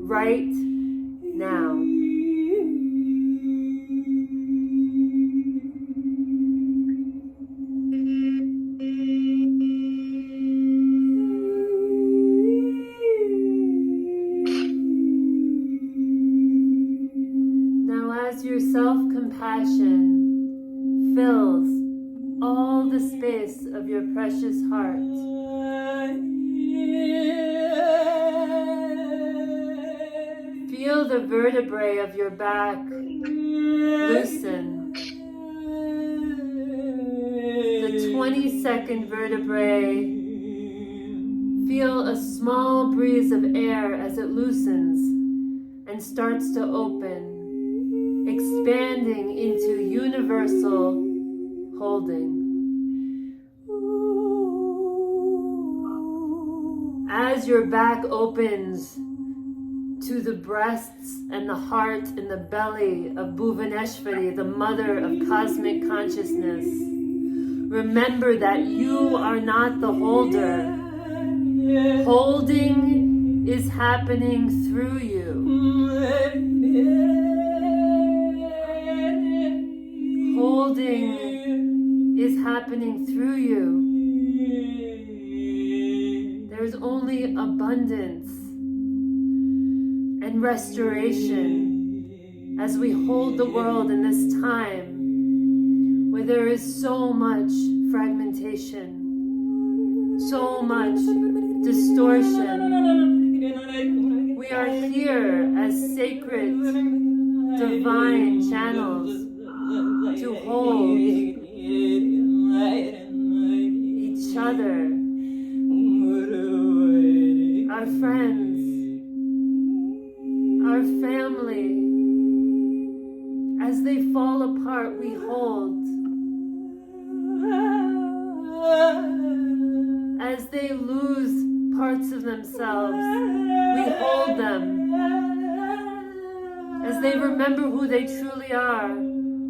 right now. As your self-compassion fills all the space of your precious heart, feel the vertebrae of your back loosen. The 22nd vertebrae, feel a small breeze of air as it loosens and starts to open, expanding into universal holding. as your back opens to the breasts and the heart and the belly of Bhuvaneshwari, the mother of cosmic consciousness, remember that you are not the holder. Holding is happening through you. Holding is happening through you. There's only abundance and restoration as we hold the world in this time where there is so much fragmentation, so much distortion. We are here as sacred, divine channels to hold each other, our friends, our family. As they fall apart, we hold. As they lose parts of themselves, we hold them. As they remember who they truly are,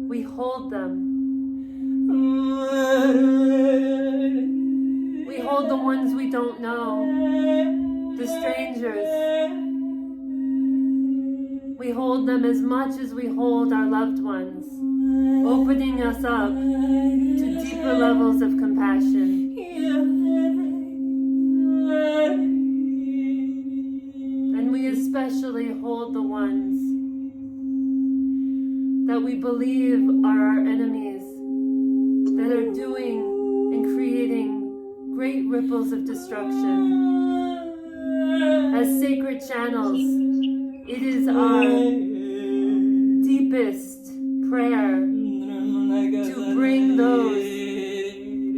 we hold them. We hold the ones we don't know, the strangers. We hold them as much as we hold our loved ones, opening us up to deeper levels of compassion. And we especially hold the ones that we believe are our enemies, that are doing and creating great ripples of destruction. As sacred channels, it is our deepest prayer to bring those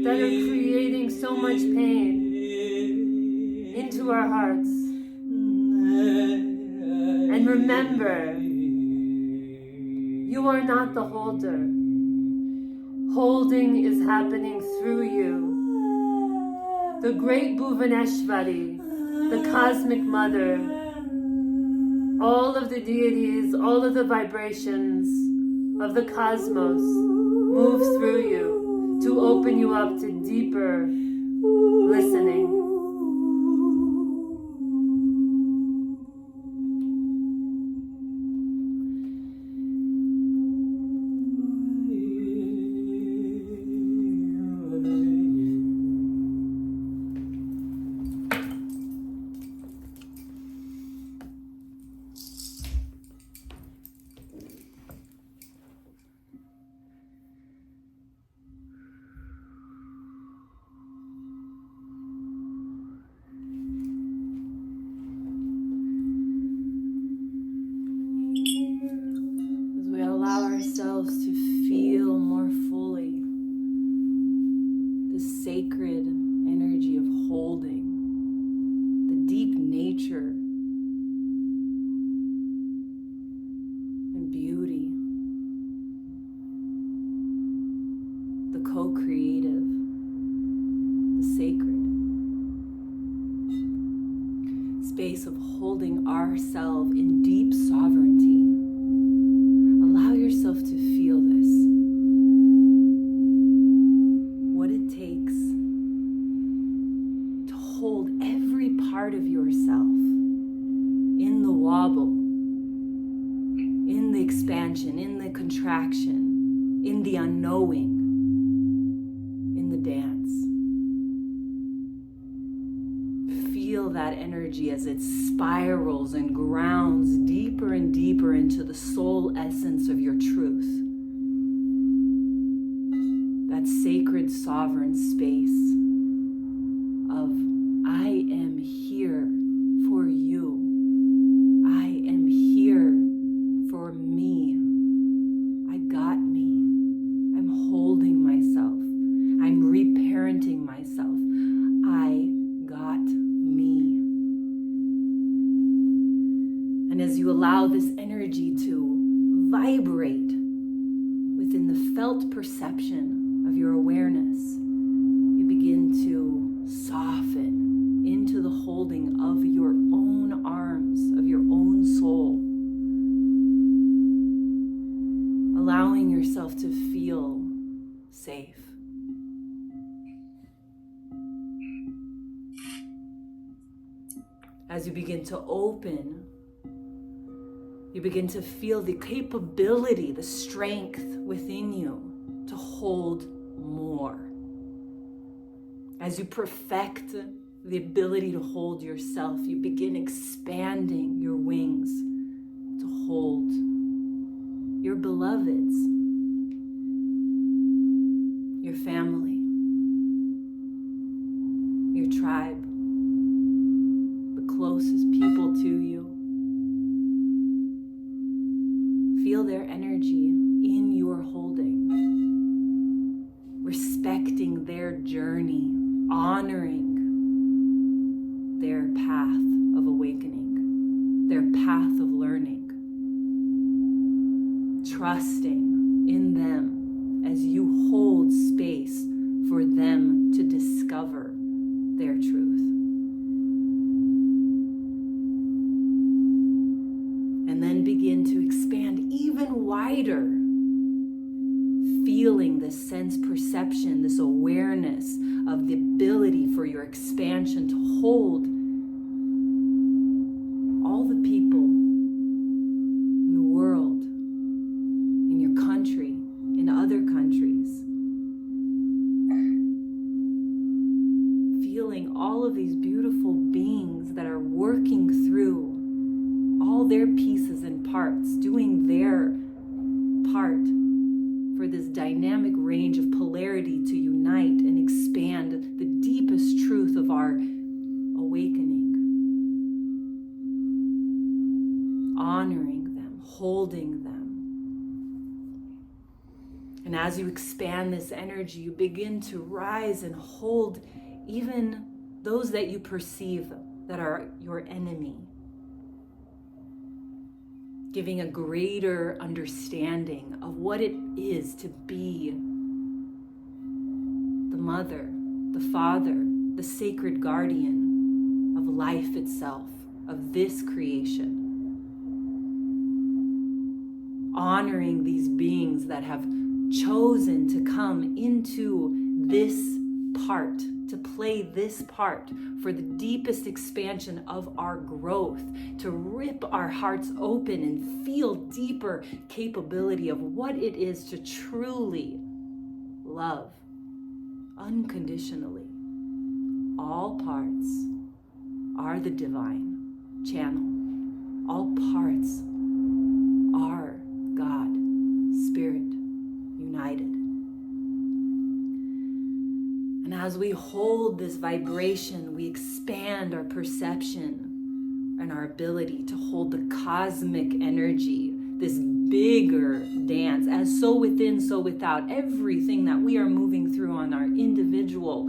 that are creating so much pain into our hearts. And remember, you are not the holder. Holding is happening through you. The great Bhuvaneshwari, the cosmic mother, all of the deities, all of the vibrations of the cosmos move through you to open you up to deeper listening. Ourselves to feel more fully the sacred energy of holding, the deep nature and beauty, the co-creative, the sacred space of holding ourselves in deep sovereignty. Allow yourself to feel this. What it takes to hold every part of yourself in the wobble, in the expansion, in the contraction, in the unknowing, in the dance. Feel that energy as it spirals and grounds deeper and deeper into the soul essence of your truth. That sacred sovereign space of I am here for you. I am here for me. I got me. I'm holding myself. I'm reparenting myself. I got me. And as you allow this energy to vibrate within the felt perception of your awareness, you begin to soften into the holding As you begin to open, you begin to feel the capability, the strength within you to hold more. As you perfect the ability to hold yourself, you begin expanding your wings to hold your beloveds, your family, your tribe, the closest people to you. Feel their energy in your holding, respecting their journey, honoring their path of awakening, their path of learning, trusting in them as you hold space for them to discover their truth. And then begin to expand even wider, feeling this sense perception, this awareness of the ability for your expansion to hold all the people in the world, in your country, in other countries. Feeling all of these beautiful beings that are working through all their pieces and parts, doing their part for this dynamic range of polarity to unite and expand the deepest truth of our awakening. Honoring them, holding them. And as you expand this energy, you begin to rise and hold even those that you perceive that are your enemy, giving a greater understanding of what it is to be the mother, the father, the sacred guardian of life itself, of this creation. Honoring these beings that have chosen to come into this part, to play this part for the deepest expansion of our growth, to rip our hearts open and feel deeper capability of what it is to truly love unconditionally. All parts are the divine channel. All parts are God, Spirit, united. And as we hold this vibration, we expand our perception and our ability to hold the cosmic energy, this bigger dance, as so within, so without. Everything that we are moving through on our individual,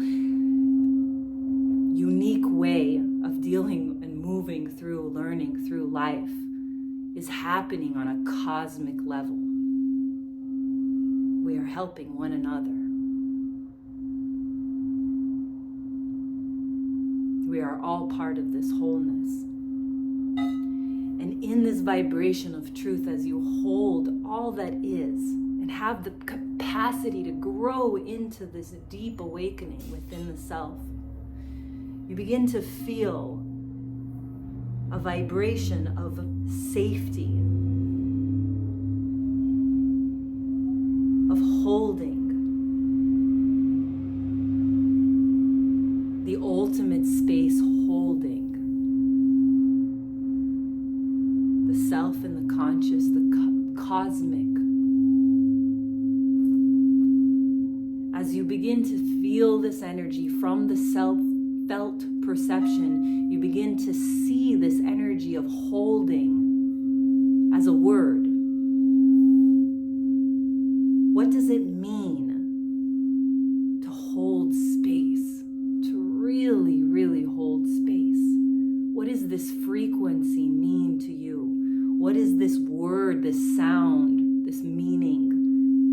unique way of dealing and moving through, learning through life is happening on a cosmic level. We are helping one another. We are all part of this wholeness. And in this vibration of truth, as you hold all that is and have the capacity to grow into this deep awakening within the self, you begin to feel a vibration of safety, of holding, the ultimate space holding, the self and the conscious, the cosmic. As you begin to feel this energy from the self-felt perception, you begin to see this energy of holding as a word. What does it mean to hold space? To really, really hold space? What does this frequency mean to you? What is this word, this sound, this meaning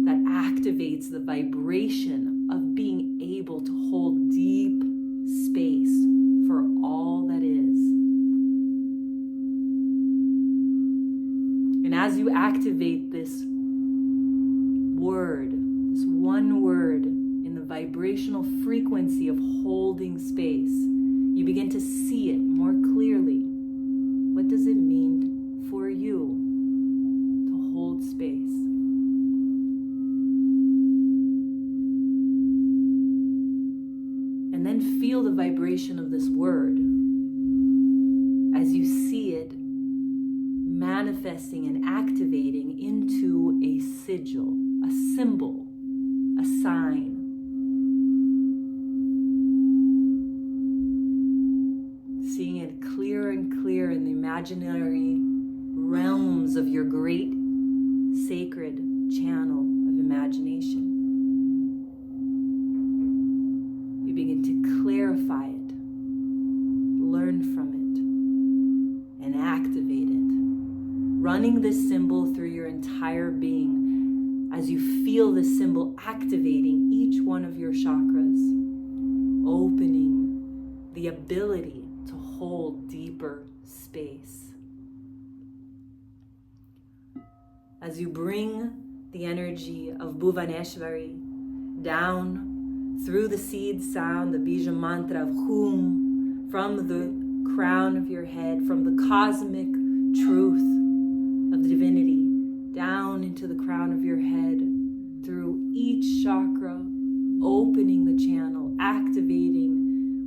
that activates the vibration of being able to hold deep space for all that is? And as you activate this word, this one word in the vibrational frequency of holding space, you begin to see it more clearly. What does it mean for you to hold space? And then feel the vibration of this word as you see it manifesting and activating into a sigil, a symbol, a sign. Seeing it clearer and clearer in the imaginary realms of your great sacred channel of imagination. You begin to clarify it, learn from it, and activate it. Running this symbol through your entire being as you feel this symbol activating each one of your chakras, opening the ability to hold deeper space. As you bring the energy of Bhuvaneshwari down through the seed sound, the bija mantra of Hum, from the crown of your head, from the cosmic truth of the divinity, down into the crown of your head, through each chakra, opening the channel, activating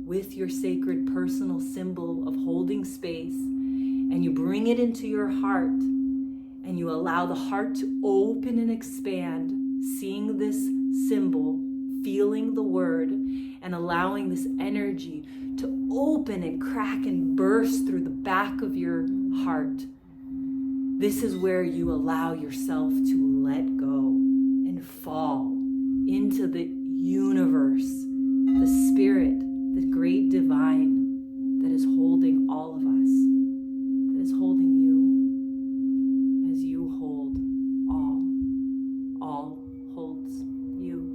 with your sacred personal symbol of holding space, and you bring it into your heart, and you allow the heart to open and expand, seeing this symbol, feeling the word, and allowing this energy to open and crack and burst through the back of your heart. This is where you allow yourself to let go and fall into the universe, the spirit, the great divine that is holding all of us, that is holding you as you hold all holds you.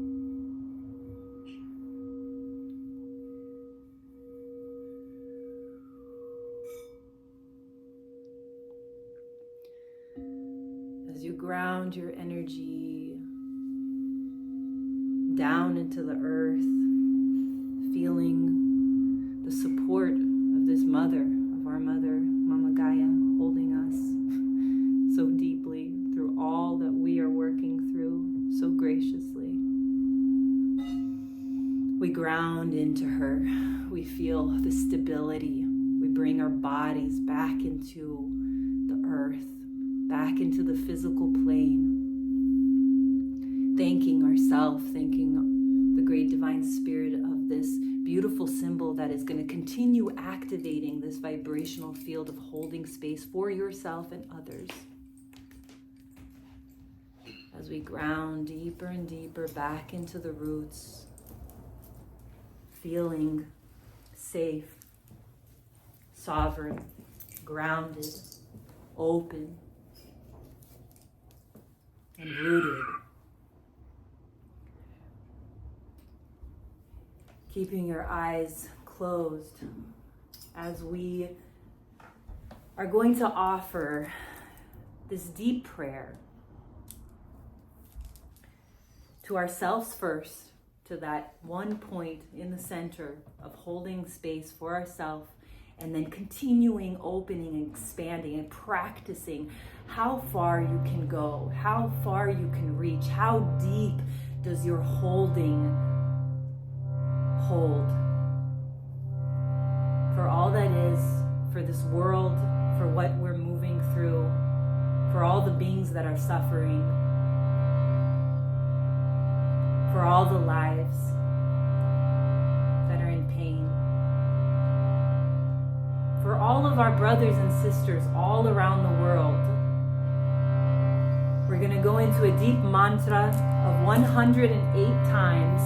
As you ground your energy down into the earth, feeling the support of this mother, of our mother, Mama Gaia, holding us so deeply through all that we are working through so graciously. We ground into her. We feel the stability. We bring our bodies back into the earth, back into the physical plane, thanking ourselves, thanking the great divine spirit of this beautiful symbol that is going to continue activating this vibrational field of holding space for yourself and others. As we ground deeper and deeper back into the roots, feeling safe, sovereign, grounded, open, and rooted. Keeping your eyes closed as we are going to offer this deep prayer to ourselves first, to that one point in the center of holding space for ourselves, and then continuing opening and expanding and practicing how far you can go, how far you can reach, how deep does your holding hold for all that is, for this world, for what we're moving through, for all the beings that are suffering, for all the lives that are in pain, for all of our brothers and sisters all around the world. We're going to go into a deep mantra of 108 times.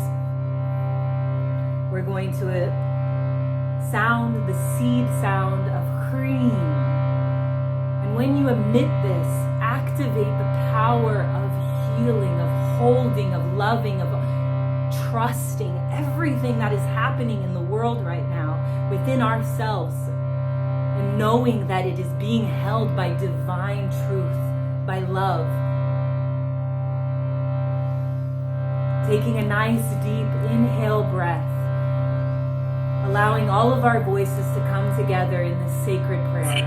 We're going to sound the seed sound of cream. And when you emit this, activate the power of healing, of holding, of loving, of trusting everything that is happening in the world right now within ourselves, and knowing that it is being held by divine truth, by love. Taking a nice deep inhale breath, allowing all of our voices to come together in this sacred prayer.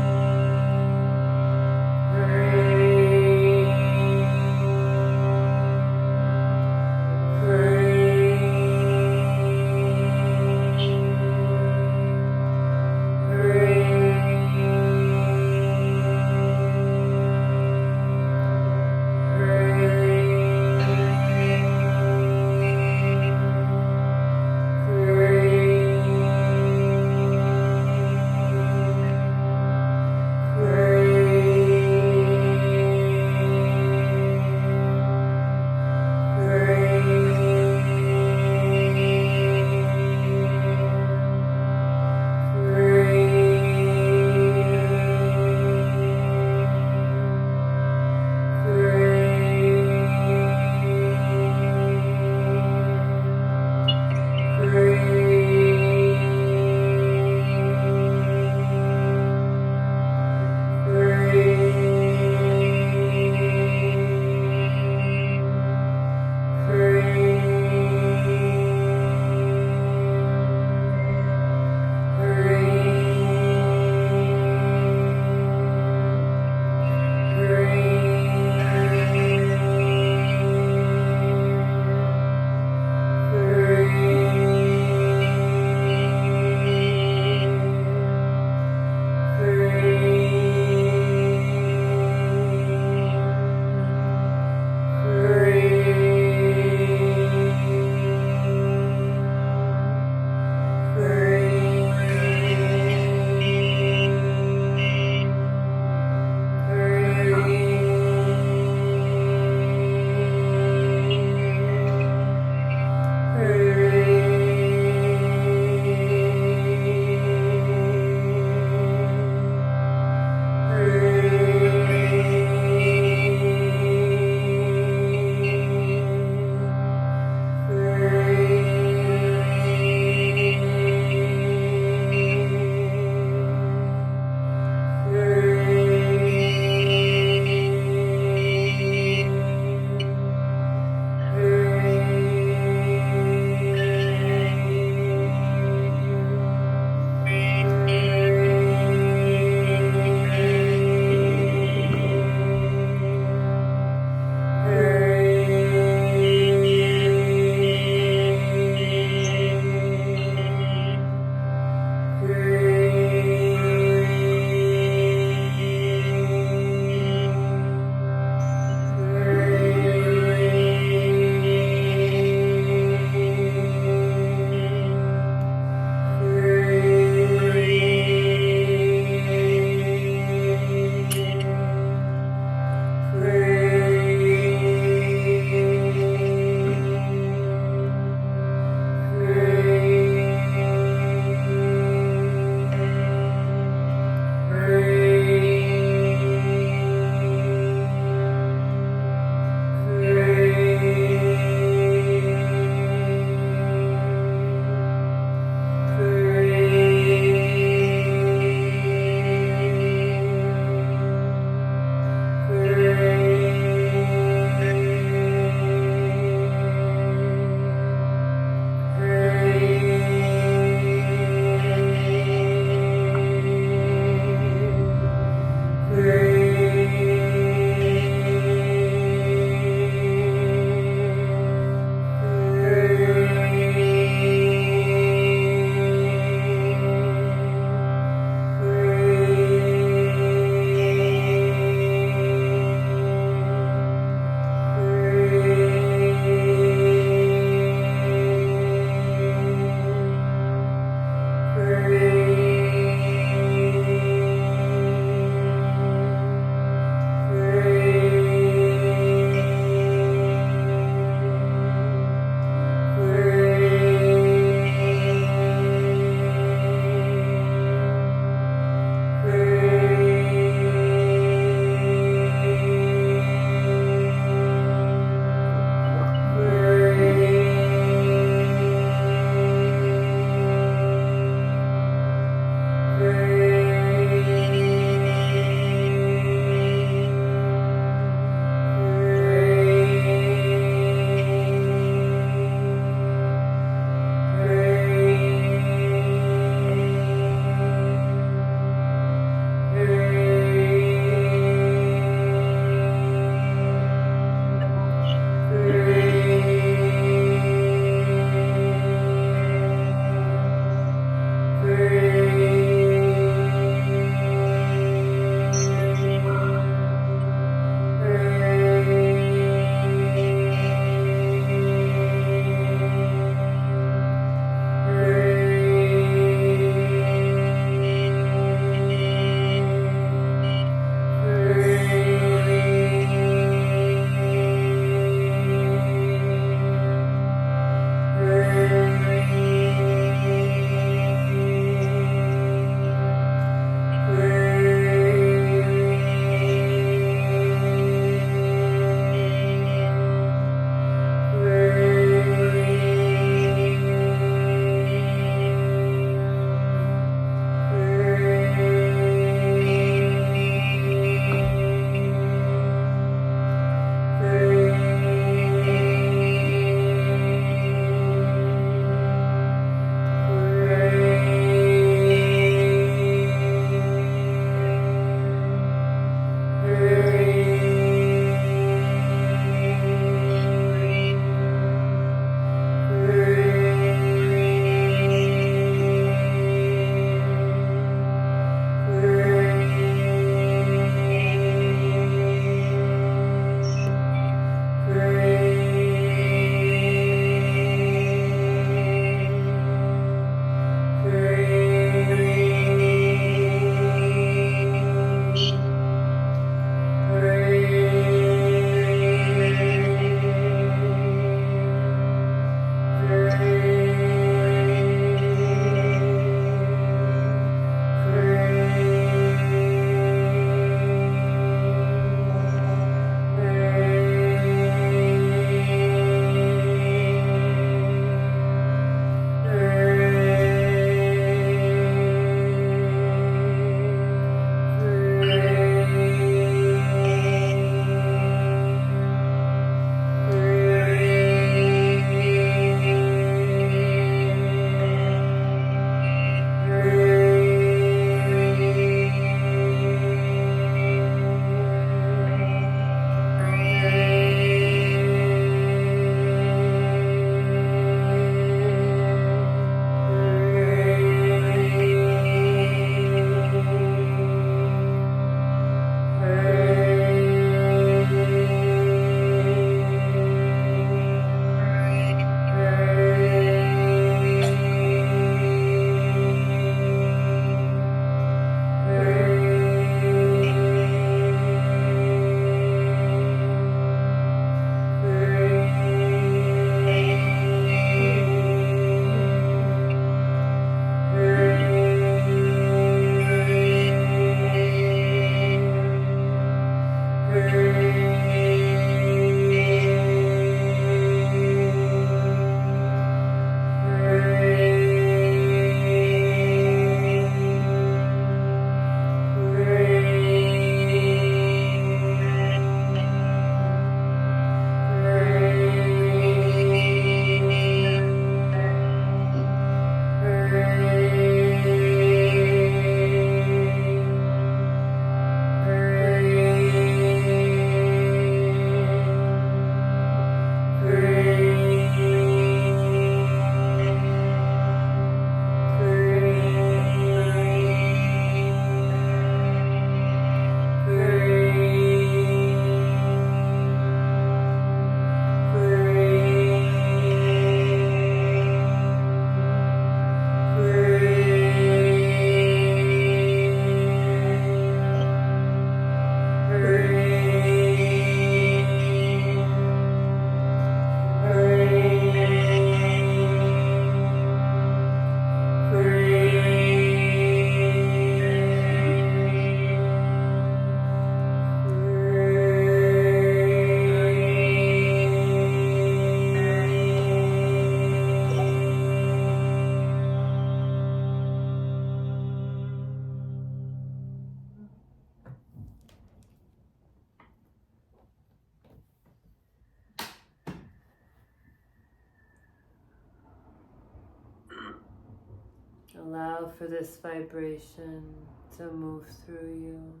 Allow for this vibration to move through you,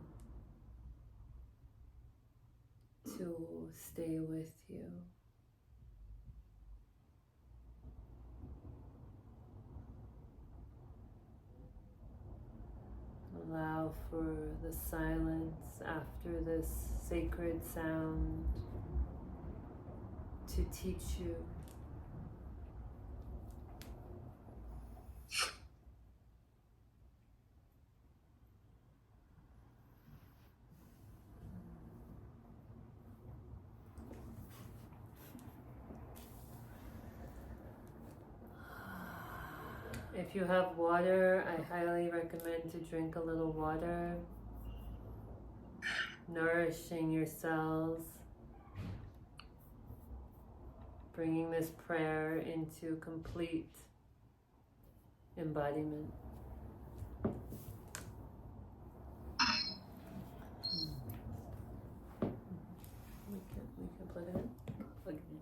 to stay with you. Allow for the silence after this sacred sound to teach you. If you have water, I highly recommend to drink a little water, nourishing your cells, bringing this prayer into complete embodiment. We can plug it in. Plug it in.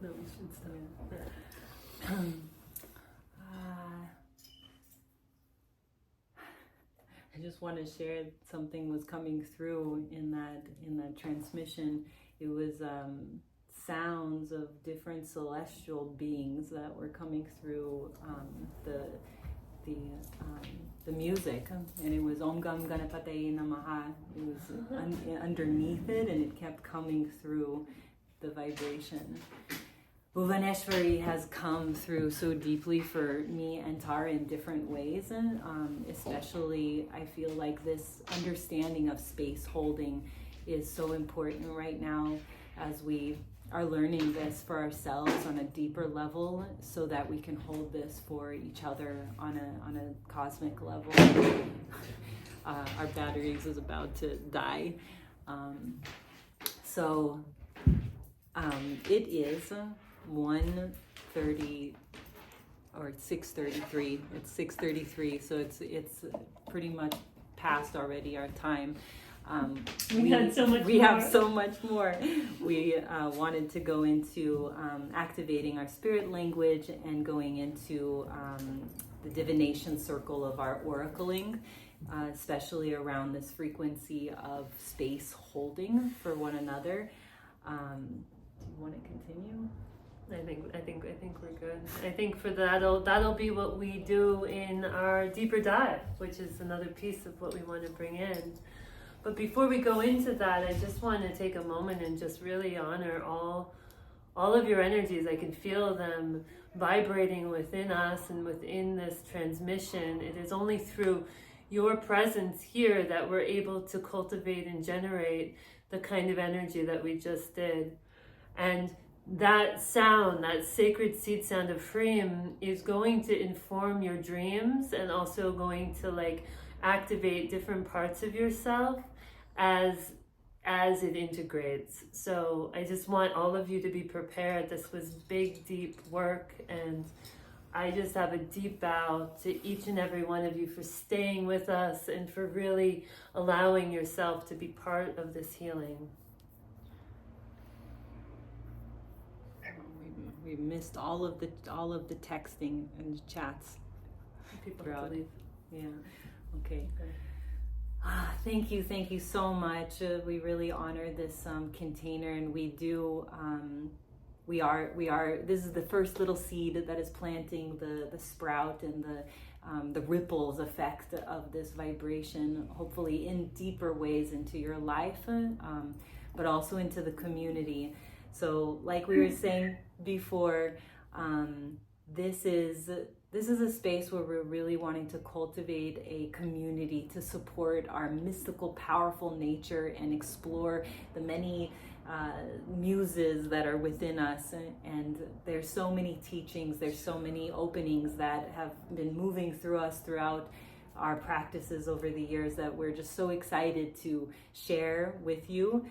No, we should stop. Yeah. I just want to share something was coming through in that transmission. It was sounds of different celestial beings that were coming through the music, and it was Om Gam Ganapataye Namaha. It was underneath it, and it kept coming through the vibration. Bhuvaneshwari has come through so deeply for me and Tara in different ways, and especially I feel like this understanding of space holding is so important right now as we are learning this for ourselves on a deeper level, so that we can hold this for each other on a cosmic level. Our batteries is about to die, so it is 1:30 or 6:33. It's 6:33, so it's pretty much past already our time. We have so much more. We wanted to go into activating our spirit language and going into the divination circle of our oracling, especially around this frequency of space holding for one another. Do you want to continue? I think we're good. I think for that'll be what we do in our deeper dive, which is another piece of what we want to bring in. But before we go into that, I just want to take a moment and just really honor all of your energies. I can feel them vibrating within us and within this transmission. It is only through your presence here that we're able to cultivate and generate the kind of energy that we just did. And that sound, that sacred seed sound of Freem, is going to inform your dreams and also going to activate different parts of yourself as it integrates. So I just want all of you to be prepared. This was big, deep work, and I just have a deep bow to each and every one of you for staying with us and for really allowing yourself to be part of this healing. We missed all of the texting and chats. People throughout. have to leave. Yeah. Okay. Thank you so much. We really honor this container, and we do. We are. This is the first little seed that is planting the sprout and the ripples effect of this vibration, hopefully in deeper ways into your life, but also into the community. So, like we were saying before, this is a space where we're really wanting to cultivate a community to support our mystical, powerful nature and explore the many muses that are within us. And there's so many teachings, there's so many openings that have been moving through us throughout our practices over the years that we're just so excited to share with you.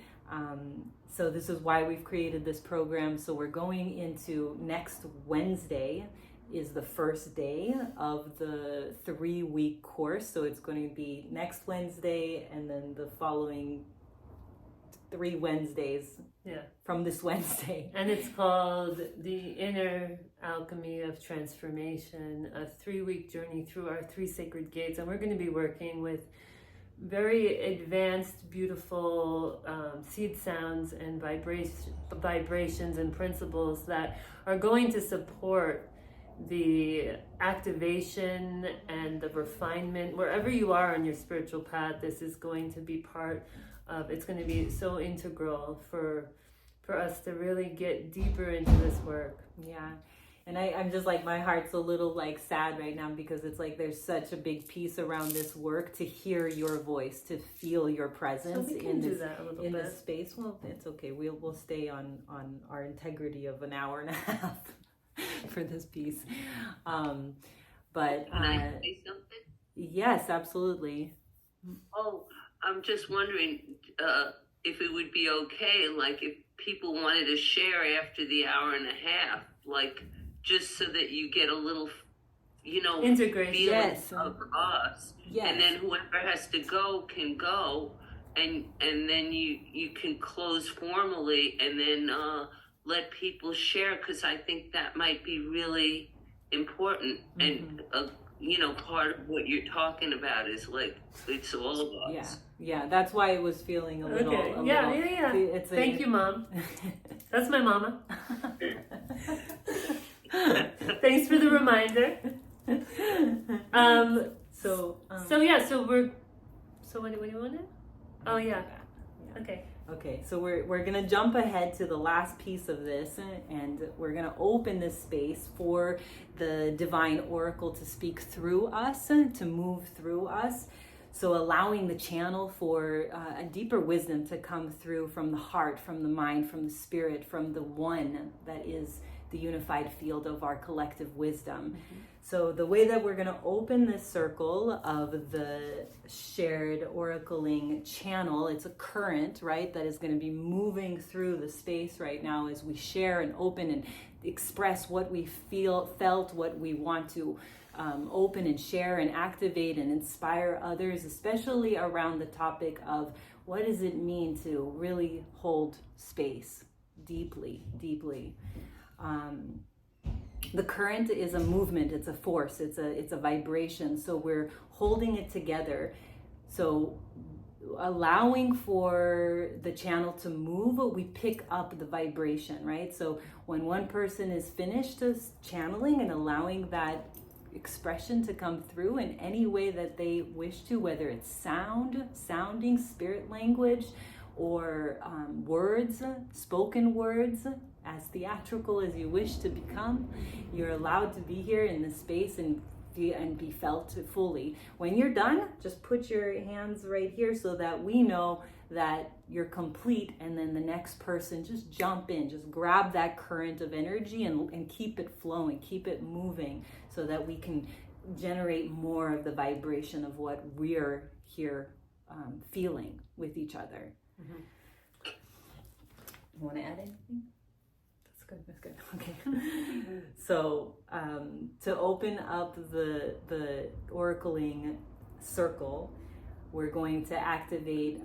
So this is why we've created this program. So we're going into next Wednesday is the first day of the 3-week course. So it's going to be next Wednesday and then the following 3 Wednesdays Yeah. from this Wednesday. And it's called The Inner Alchemy of Transformation, a 3-week journey through our 3 sacred gates. And we're going to be working with very advanced, beautiful seed sounds and vibrations and principles that are going to support the activation and the refinement. Wherever you are on your spiritual path, this is going to be part of, it's going to be so integral for us to really get deeper into this work. Yeah. And I'm just like, my heart's a little like sad right now because it's like there's such a big piece around this work to hear your voice, to feel your presence So we can in do this that a little in bit. this space. Well, it's okay. We'll stay on our integrity of an hour and a half for this piece. But Can I say something? yes, absolutely. Oh, I'm just wondering if it would be okay, like if people wanted to share after the hour and a half, like just so that you get a little, Integration. feeling Yes. of us. Yes. And then whoever has to go can go, and then you can close formally, and then let people share, because I think that might be really important. And part of what you're talking about is like it's all of us. Yeah, that's why it was feeling a little. Okay. A Yeah. little, Thank you, Mom. That's my mama. Thanks for the reminder. So what do you want to? Oh yeah. Okay. Okay, so we're gonna jump ahead to the last piece of this, and we're gonna open this space for the divine oracle to speak through us, to move through us. So allowing the channel for a deeper wisdom to come through from the heart, from the mind, from the spirit, from the one that is the unified field of our collective wisdom. So the way that we're going to open this circle of the shared oracling channel, it's a current, right, that is going to be moving through the space right now as we share and open and express what we felt, what we want to open and share and activate and inspire others, especially around the topic of what does it mean to really hold space deeply. The current is a movement, it's a force, it's a vibration. So we're holding it together. So allowing for the channel to move, we pick up the vibration, right? So when one person is finished channeling and allowing that expression to come through in any way that they wish to, whether it's sounding, spirit language, or words, spoken words, as theatrical as you wish to become, you're allowed to be here in this space and be felt fully. When you're done, just put your hands right here so that we know that you're complete, and then the next person just jump in, just grab that current of energy and keep it flowing, keep it moving, so that we can generate more of the vibration of what we're here feeling with each other. You want to add anything? That's good. Okay. So to open up the oracling circle, we're going to activate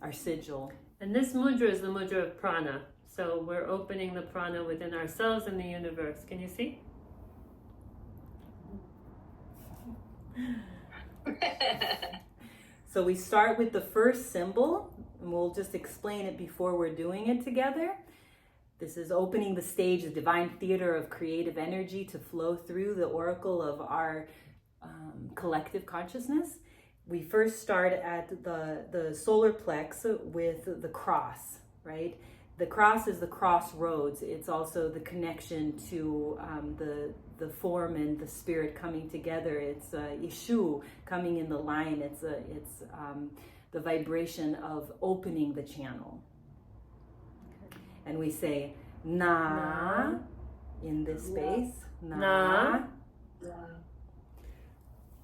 our sigil. And this mudra is the mudra of prana. So we're opening the prana within ourselves and the universe. Can you see? So we start with the first symbol, and we'll just explain it before we're doing it together. This is opening the stage, the divine theater of creative energy to flow through the oracle of our collective consciousness. We first start at the solar plex with the cross, right? The cross is the crossroads. It's also the connection to the form and the spirit coming together. It's Ishu coming in the line. It's the vibration of opening the channel. And we say na in this space. Na.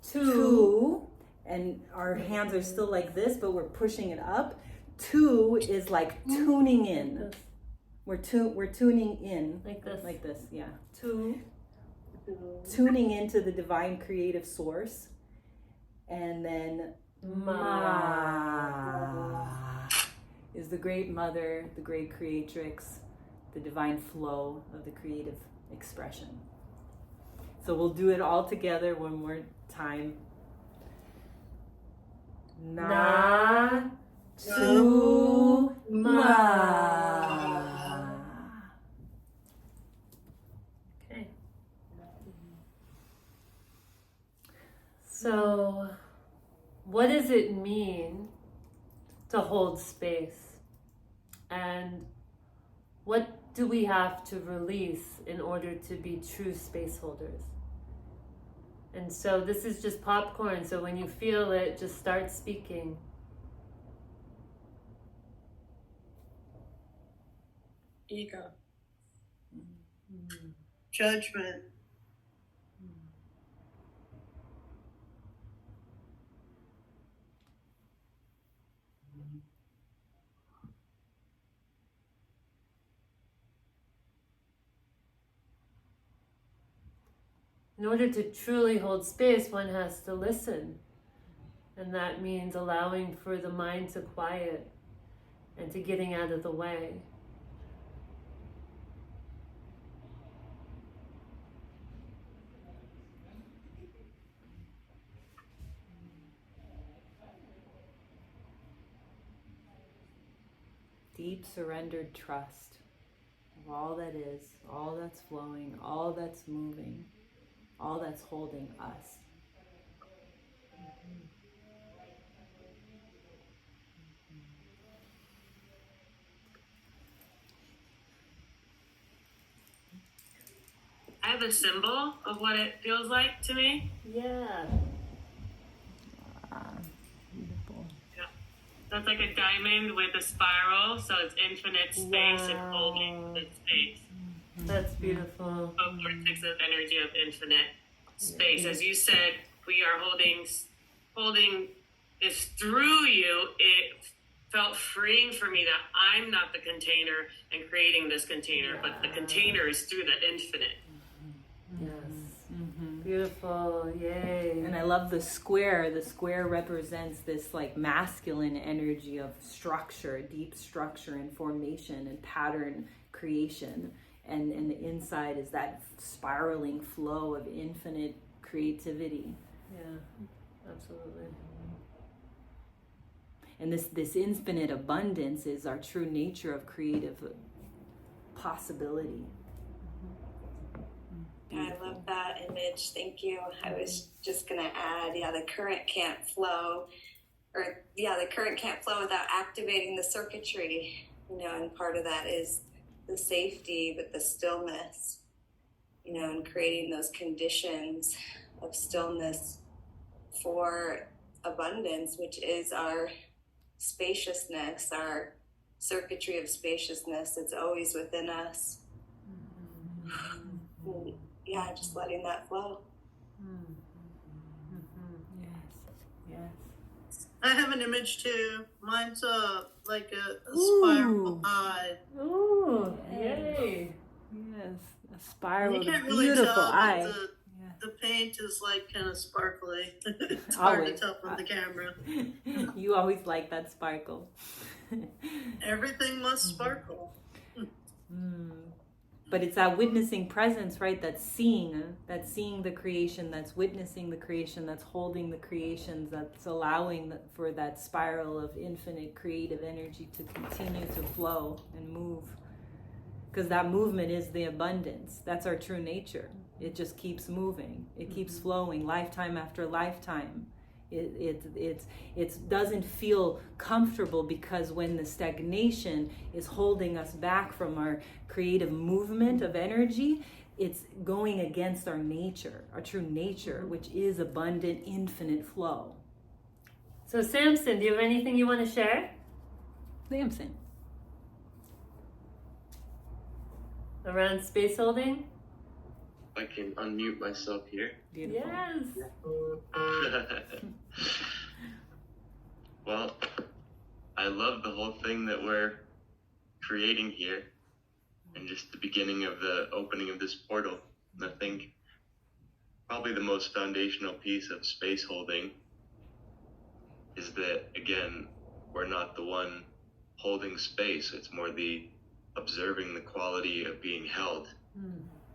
Two. And our hands are still like this, but we're pushing it up. Two is like tuning in. We're tuning in. Like this, yeah. Two. Tuning into the divine creative source. And then ma. is the great mother, the great creatrix, the divine flow of the creative expression. So we'll do it all together one more time. Na tu ma. Okay. So, what does it mean to hold space? And what do we have to release in order to be true space holders? And so this is just popcorn, so when you feel it, just start speaking. Ego. Judgment. In order to truly hold space, one has to listen. And that means allowing for the mind to quiet and to getting out of the way. Deep surrendered trust of all that is, all that's flowing, all that's moving, all that's holding us. I have a symbol of what it feels like to me. Yeah. Beautiful. That's like a diamond with a spiral, so it's infinite space and holding the space. That's beautiful. A vortex of energy of infinite space. As you said, we are holding this through you. It felt freeing for me that I'm not the container and creating this container, but the container is through the infinite. Yes. Beautiful. Yay. And I love the square. The square represents this like masculine energy of structure, deep structure and formation and pattern creation. And the inside is that spiraling flow of infinite creativity. Yeah, absolutely. And this infinite abundance is our true nature of creative possibility. I love that image. Thank you. I was just going to add, the current can't flow, the current can't flow without activating the circuitry, and part of that is the safety, but the stillness, and creating those conditions of stillness for abundance, which is our spaciousness, our circuitry of spaciousness. It's always within us. Yeah, just letting that flow. Yes. I have an image too. Mine's like a spiral eye. Ooh, yay. Yes, a spiral, You can't a really beautiful tell, eye. but the paint is like kind of sparkly. It's hard to tell from the camera. You always like that sparkle. Everything must sparkle. But it's that witnessing presence, right? That's seeing the creation, that's witnessing the creation, that's holding the creations, that's allowing for that spiral of infinite creative energy to continue to flow and move. Because that movement is the abundance. That's our true nature. It just keeps moving. It keeps flowing lifetime after lifetime. It doesn't feel comfortable because when the stagnation is holding us back from our creative movement of energy, it's going against our nature, our true nature, which is abundant, infinite flow. So Samson, do you have anything you want to share? Samson. Around space holding? I can unmute myself here. Beautiful. Yes. Well, I love the whole thing that we're creating here and just the beginning of the opening of this portal. And I think probably the most foundational piece of space holding is that, again, we're not the one holding space. It's more the observing the quality of being held,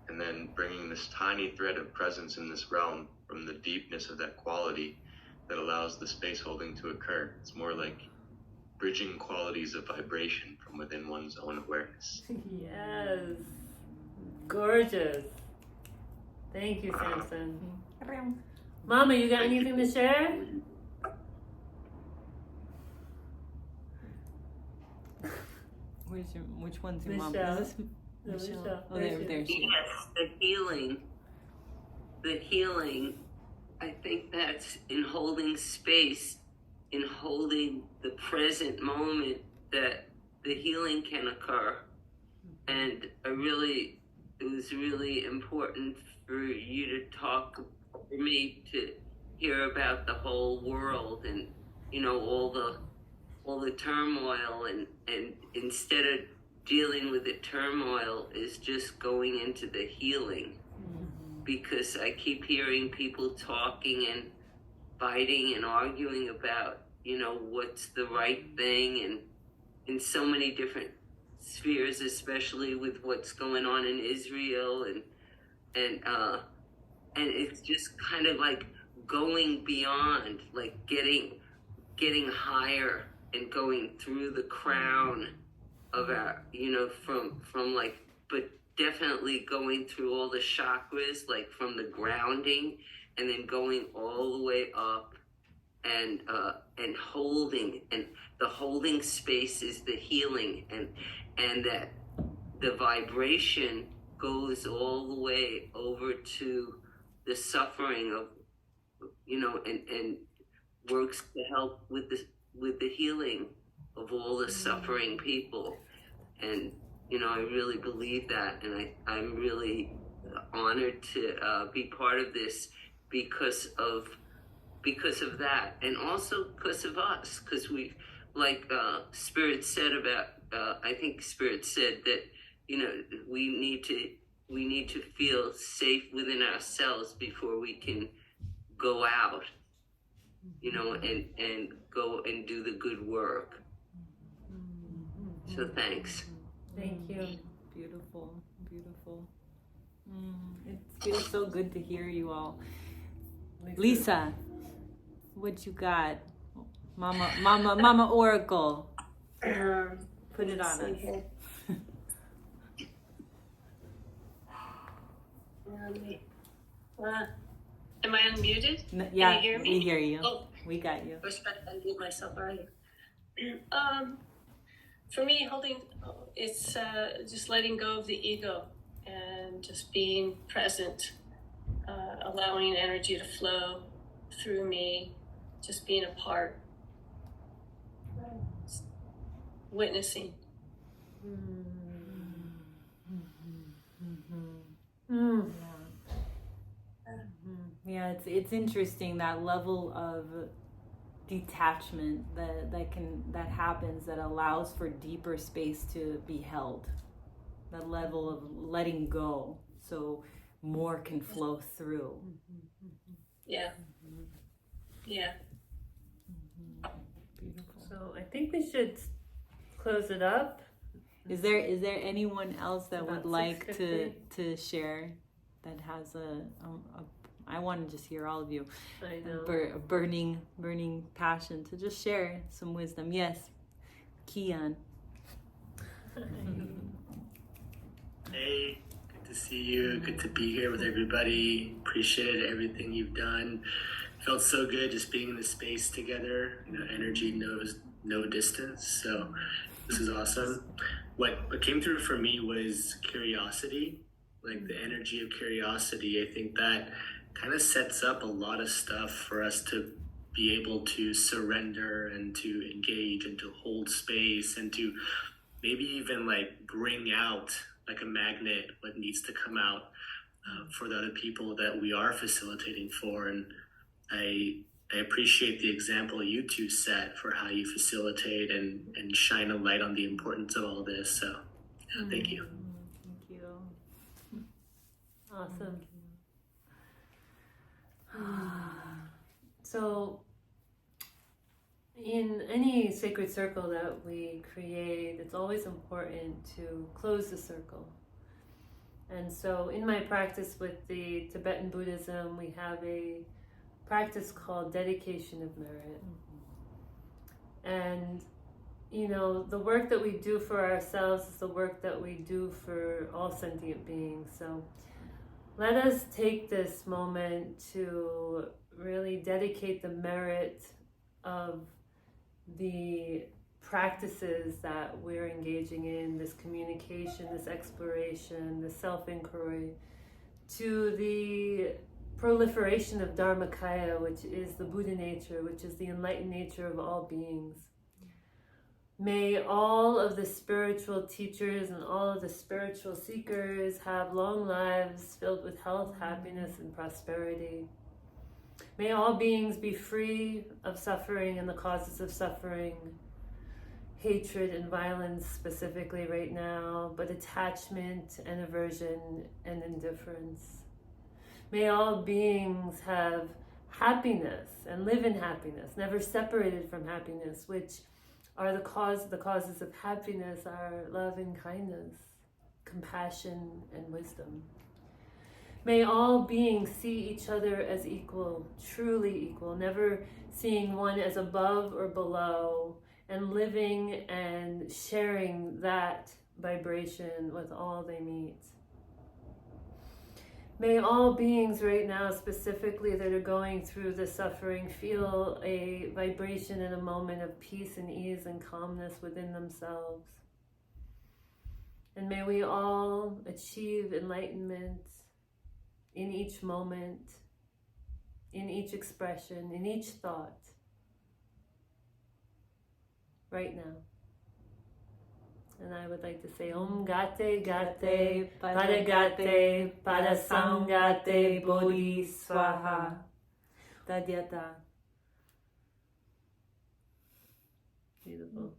and then bringing this tiny thread of presence in this realm from the deepness of that quality that allows the space holding to occur. It's more like bridging qualities of vibration from within one's own awareness. Yes. Gorgeous. Thank you, Samson. Mama, you got anything to share? Which one's your mom? Michelle. Is this Michelle? Michelle. Oh, there she is. Yes, the healing, I think that's in holding space, in holding the present moment that the healing can occur. And it was really important for you to talk, for me to hear about the whole world and, you know, all the turmoil, and instead of dealing with the turmoil is just going into the healing. Because I keep hearing people talking and fighting and arguing about, you know, what's the right thing, and in so many different spheres, especially with what's going on in Israel, and it's just kind of like going beyond, like getting higher and going through the crown of our, you know, from like, but definitely going through all the chakras, like from the grounding, and then going all the way up, and holding, and the holding space is the healing, and that the vibration goes all the way over to the suffering of, you know, and works to help with the healing of all the suffering people. And, you know, I really believe that, and I'm really honored to be part of this because of that, and also because of us, because we, like Spirit said about, I think Spirit said that, you know, we need to feel safe within ourselves before we can go out, you know, and go and do the good work. So thanks. Thank you. Beautiful, beautiful. It feels so good to hear you all. Lisa, what you got? Mama Oracle. Put it on us. Am I unmuted? Yeah, Can you hear me? we hear you. Oh, We got you. I was trying to unmute myself earlier. For me, it's just letting go of the ego and just being present, allowing energy to flow through me, just being a part, witnessing. Yeah, it's interesting, that level of detachment that happens, that allows for deeper space to be held. That level of letting go, so more can flow through. Yeah. Yeah. Beautiful. So I think we should close it up. Is there anyone else that would About like 6:50. to share, that has a I want to just hear all of you, I know. a burning passion to just share some wisdom. Yes, Kian. Hey, good to see you. Good to be here with everybody. Appreciated everything you've done. Felt so good just being in the space together. You know, energy knows no distance. So this is awesome. What came through for me was curiosity, like the energy of curiosity. I think that kind of sets up a lot of stuff for us to be able to surrender and to engage and to hold space and to maybe even like bring out like a magnet what needs to come out for the other people that we are facilitating for. And I appreciate the example you two set for how you facilitate and shine a light on the importance of all this. So thank you. Thank you. Awesome. So In any sacred circle that we create, it's always important to close the circle. And so in my practice with the Tibetan Buddhism, we have a practice called dedication of merit. And, you know, the work that we do for ourselves is the work that we do for all sentient beings. So let us take this moment to really dedicate the merit of the practices that we're engaging in, this communication, this exploration, this self-inquiry, to the proliferation of Dharmakaya, which is the Buddha nature, which is the enlightened nature of all beings. May all of the spiritual teachers and all of the spiritual seekers have long lives filled with health, happiness, and prosperity. May all beings be free of suffering and the causes of suffering, hatred and violence specifically right now, but attachment and aversion and indifference. May all beings have happiness and live in happiness, never separated from happiness, which are the causes of happiness are love and kindness, compassion and wisdom. May all beings see each other as equal, truly equal, never seeing one as above or below, and living and sharing that vibration with all they meet. May all beings right now, specifically that are going through the suffering, feel a vibration and a moment of peace and ease and calmness within themselves. And may we all achieve enlightenment in each moment, in each expression, in each thought, right now. And I would like to say Om Gate Gate Padagate Padasangate Bodhi Swaha Tadyata. Beautiful.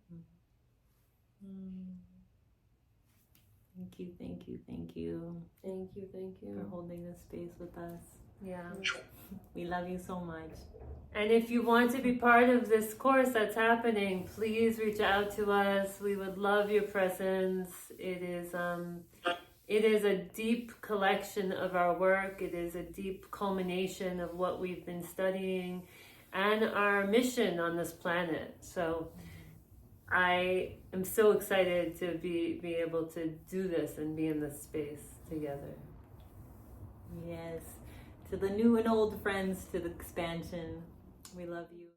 Thank you, thank you, thank you. Thank you, thank you. For holding this space with us. Yeah. We love you so much. And if you want to be part of this course that's happening, please reach out to us. We would love your presence. It is a deep collection of our work. It is a deep culmination of what we've been studying and our mission on this planet. So I am so excited to be able to do this and be in this space together. Yes. To the new and old friends, to the expansion, we love you.